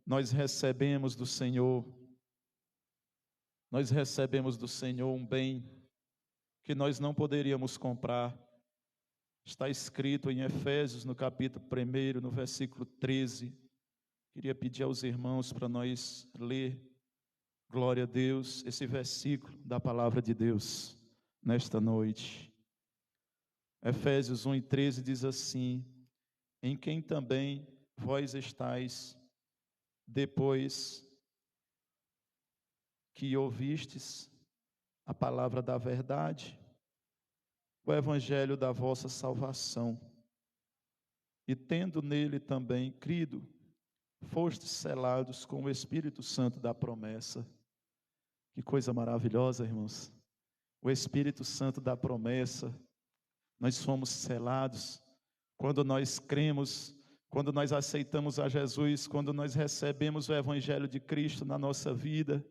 nós recebemos do Senhor, um bem que nós não poderíamos comprar. Está escrito em Efésios, no capítulo 1, no versículo 13. Queria pedir aos irmãos para nós ler, glória a Deus, esse versículo da palavra de Deus, nesta noite. Efésios 1:13 diz assim: em quem também vós estáis, depois que ouvistes a palavra da verdade, o evangelho da vossa salvação, e tendo nele também crido, fostes selados com o Espírito Santo da promessa. Que coisa maravilhosa, irmãos. O Espírito Santo da promessa. Nós fomos selados quando nós cremos quando nós aceitamos a Jesus, quando nós recebemos o Evangelho de Cristo na nossa vida,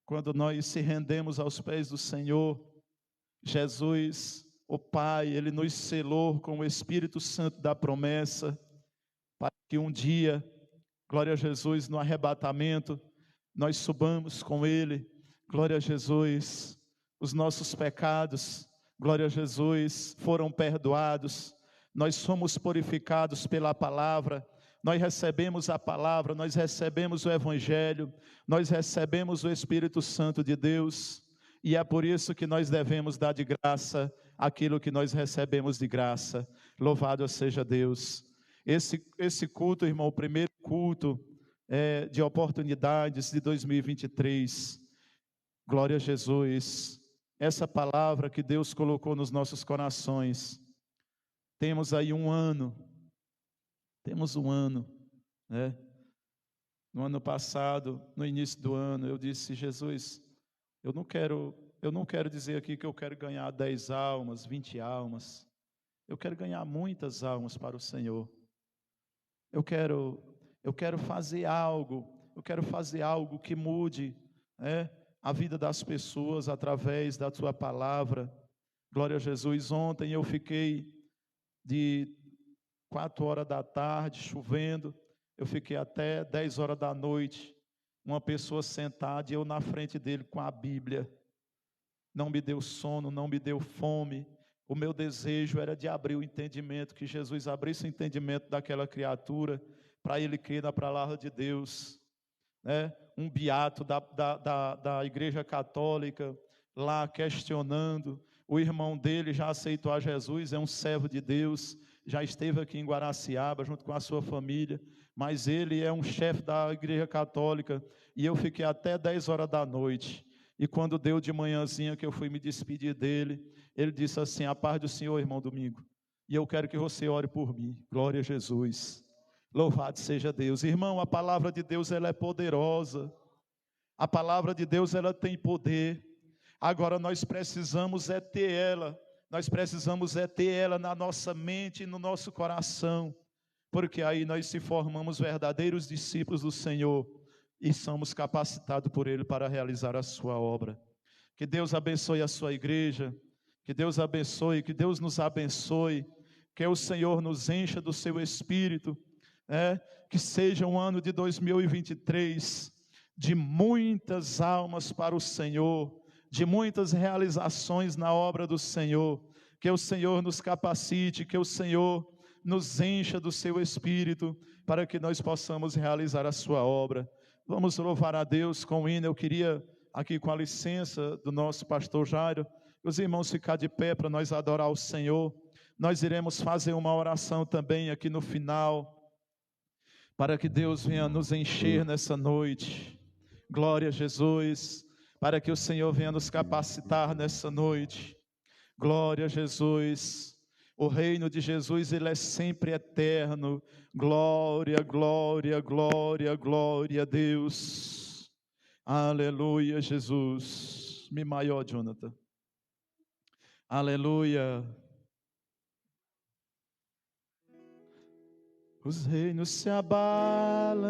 quando nós se rendemos aos pés do Senhor, Jesus, o Pai, Ele nos selou com o Espírito Santo da promessa, para que um dia, glória a Jesus, no arrebatamento, nós subamos com Ele, glória a Jesus, os nossos pecados, glória a Jesus, foram perdoados, nós somos purificados pela palavra, nós recebemos a palavra, nós recebemos o Evangelho, nós recebemos o Espírito Santo de Deus, e é por isso que nós devemos dar de graça aquilo que nós recebemos de graça. Louvado seja Deus. Esse culto, irmão, o primeiro culto de oportunidades de 2023, glória a Jesus, essa palavra que Deus colocou nos nossos corações, temos aí um ano, né? No ano passado, no início do ano, eu disse: Jesus, eu não quero dizer aqui que eu quero ganhar 10 almas, 20 almas, eu quero ganhar muitas almas para o Senhor. Eu quero fazer algo que mude, né, a vida das pessoas através da tua palavra. Glória a Jesus. Ontem eu fiquei de 4 horas da tarde, chovendo, eu fiquei até 10 horas da noite, uma pessoa sentada e eu na frente dele com a Bíblia. Não me deu sono, não me deu fome. O meu desejo era de abrir o entendimento, que Jesus abrisse o entendimento daquela criatura, para ele crer na palavra de Deus, né? Um beato da Igreja Católica, lá questionando, o irmão dele já aceitou a Jesus, é um servo de Deus, já esteve aqui em Guaraciaba, junto com a sua família, mas ele é um chefe da Igreja Católica, e eu fiquei até 10 horas da noite, e quando deu de manhãzinha que eu fui me despedir dele, ele disse assim: a paz do Senhor, irmão Domingo, e eu quero que você ore por mim. Glória a Jesus, louvado seja Deus. Irmão, a palavra de Deus, ela é poderosa, a palavra de Deus, ela tem poder. Agora nós precisamos ter ela na nossa mente e no nosso coração, porque aí nós se formamos verdadeiros discípulos do Senhor e somos capacitados por Ele para realizar a sua obra. Que Deus abençoe a sua igreja, que Deus abençoe, que Deus nos abençoe, que o Senhor nos encha do seu Espírito, que seja um ano de 2023 de muitas almas para o Senhor, de muitas realizações na obra do Senhor, que o Senhor nos capacite, que o Senhor nos encha do seu Espírito, para que nós possamos realizar a sua obra. Vamos louvar a Deus com o hino. Eu queria, aqui com a licença do nosso pastor Jairo, os irmãos ficar de pé para nós adorar o Senhor. Nós iremos fazer uma oração também aqui no final, para que Deus venha nos encher nessa noite. Glória a Jesus. Para que o Senhor venha nos capacitar nessa noite. Glória a Jesus. O reino de Jesus, ele é sempre eterno. Glória, glória, glória, glória a Deus. Aleluia, Jesus. Mi maior, Jonathan. Aleluia. Os reinos se abalam,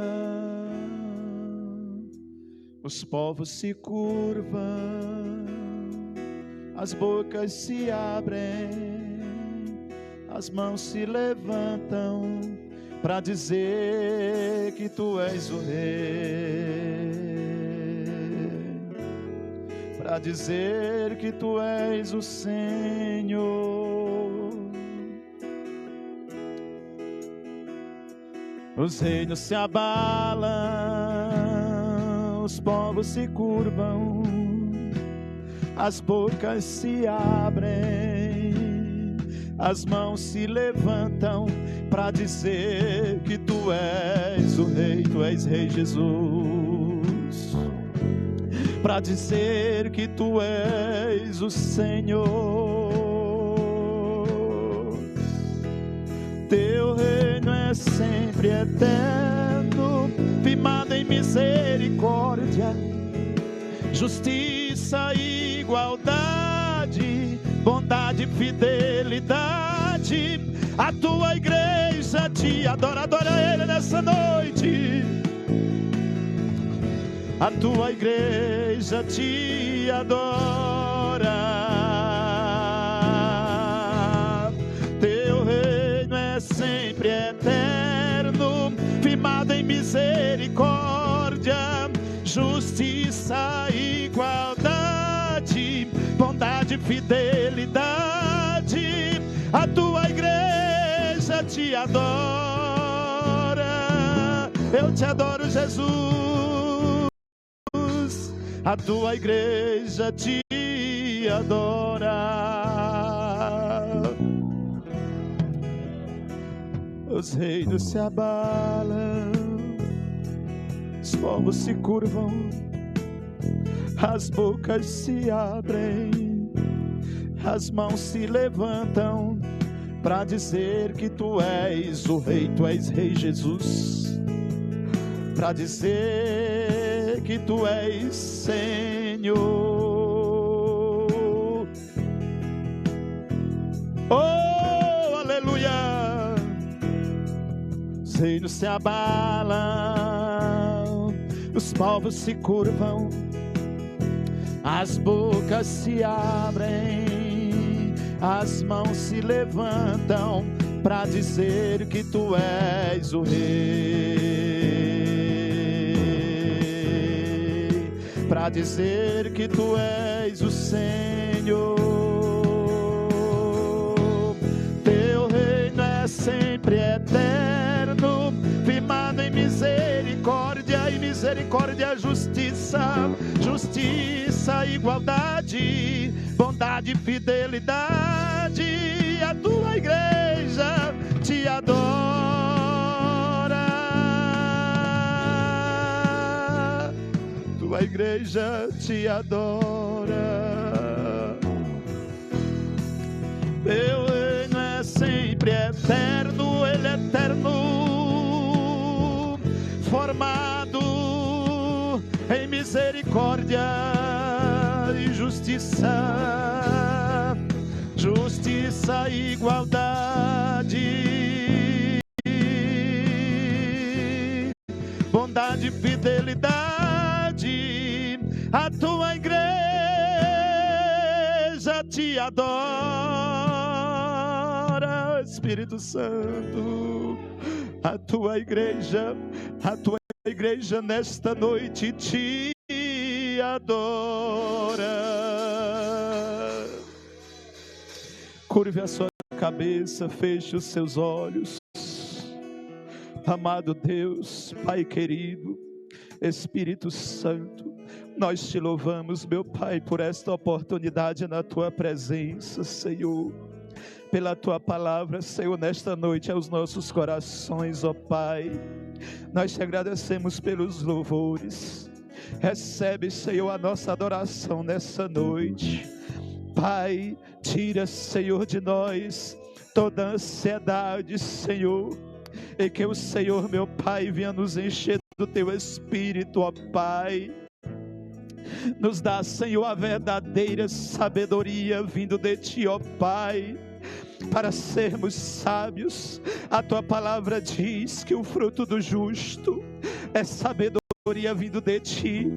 os povos se curvam, as bocas se abrem, as mãos se levantam para dizer que tu és o Rei, para dizer que tu és o Senhor. Os reinos se abalam, os povos se curvam, as bocas se abrem, as mãos se levantam para dizer que tu és o Rei, tu és Rei Jesus, para dizer que tu és o Senhor. Teu reino é sempre eterno, firmado em misericórdia, justiça e igualdade, bondade e fidelidade. verdade. A tua igreja te adora. Adora Ele nessa noite. A tua igreja te adora. Teu reino é sempre eterno, firmado em misericórdia, justiça, igualdade, bondade, fidelidade. A tua igreja te adora. Eu te adoro, Jesus. A tua igreja te adora. Os reinos se abalam, os povos se curvam, as bocas se abrem, as mãos se levantam para dizer que tu és o rei, tu és rei Jesus, para dizer que tu és Senhor. Oh, aleluia! Os reinos se abalam, os povos se curvam, as bocas se abrem, as mãos se levantam para dizer que tu és o rei, para dizer que tu és o Senhor. Teu reino é sempre eterno, firmado em misericórdia, e misericórdia, justiça, justiça, igualdade, bondade, fidelidade. A tua igreja te adora. Tua igreja te adora. Teu reino é sempre eterno, ele é eterno, formado em misericórdia e justiça, justiça e igualdade, bondade e fidelidade. A tua igreja te adora, Espírito Santo. A tua igreja nesta noite te adora. Curve a sua cabeça, feche os seus olhos. Amado Deus, Pai querido, Espírito Santo, nós te louvamos, meu Pai, por esta oportunidade na tua presença, Senhor, pela tua palavra, Senhor, nesta noite aos nossos corações, ó Pai. Nós te agradecemos pelos louvores. Recebe, Senhor, a nossa adoração nessa noite. Pai, tira, Senhor, de nós toda a ansiedade, Senhor, e que o Senhor, meu Pai, venha nos encher do teu Espírito, ó Pai. Nos dá, Senhor, a verdadeira sabedoria vindo de ti, ó Pai, para sermos sábios. A tua palavra diz que o fruto do justo é sabedoria vindo de ti,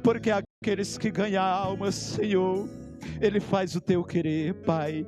porque aqueles que ganham a alma, Senhor, ele faz o teu querer, Pai.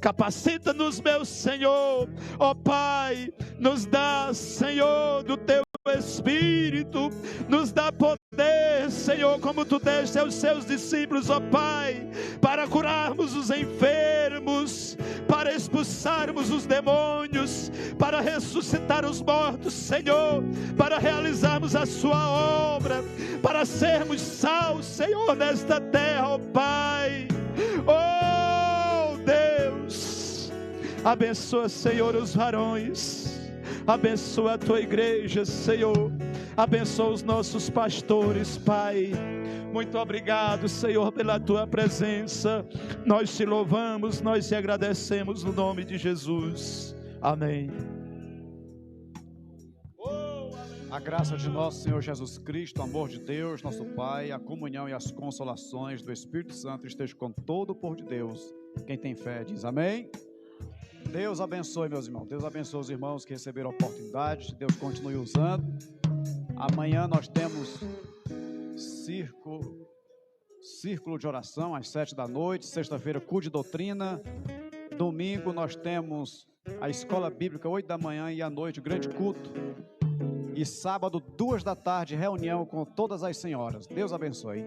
Capacita-nos, meu Senhor, ó Pai, nos dá, Senhor, do teu Espírito, nos dá poder, Senhor, como tu deste aos seus discípulos, ó Pai, para curarmos os enfermos, para expulsarmos os demônios, para ressuscitar os mortos, Senhor, para realizarmos a sua obra, para sermos sal, Senhor, nesta terra, ó Pai. Oh Deus, abençoa, Senhor, os varões, abençoa a tua igreja, Senhor, abençoa os nossos pastores, Pai. Muito obrigado, Senhor, pela tua presença. Nós te louvamos, nós te agradecemos no nome de Jesus. Amém. A graça de nosso Senhor Jesus Cristo, o amor de Deus, nosso Pai, a comunhão e as consolações do Espírito Santo esteja com todo o povo de Deus. Quem tem fé diz amém. Deus abençoe, meus irmãos. Deus abençoe os irmãos que receberam a oportunidade. Deus continue usando. Amanhã nós temos círculo de oração às 7 da noite. Sexta-feira, culto de doutrina. Domingo nós temos a escola bíblica, 8 da manhã e à noite, o grande culto. E sábado, 2 da tarde, reunião com todas as senhoras. Deus abençoe.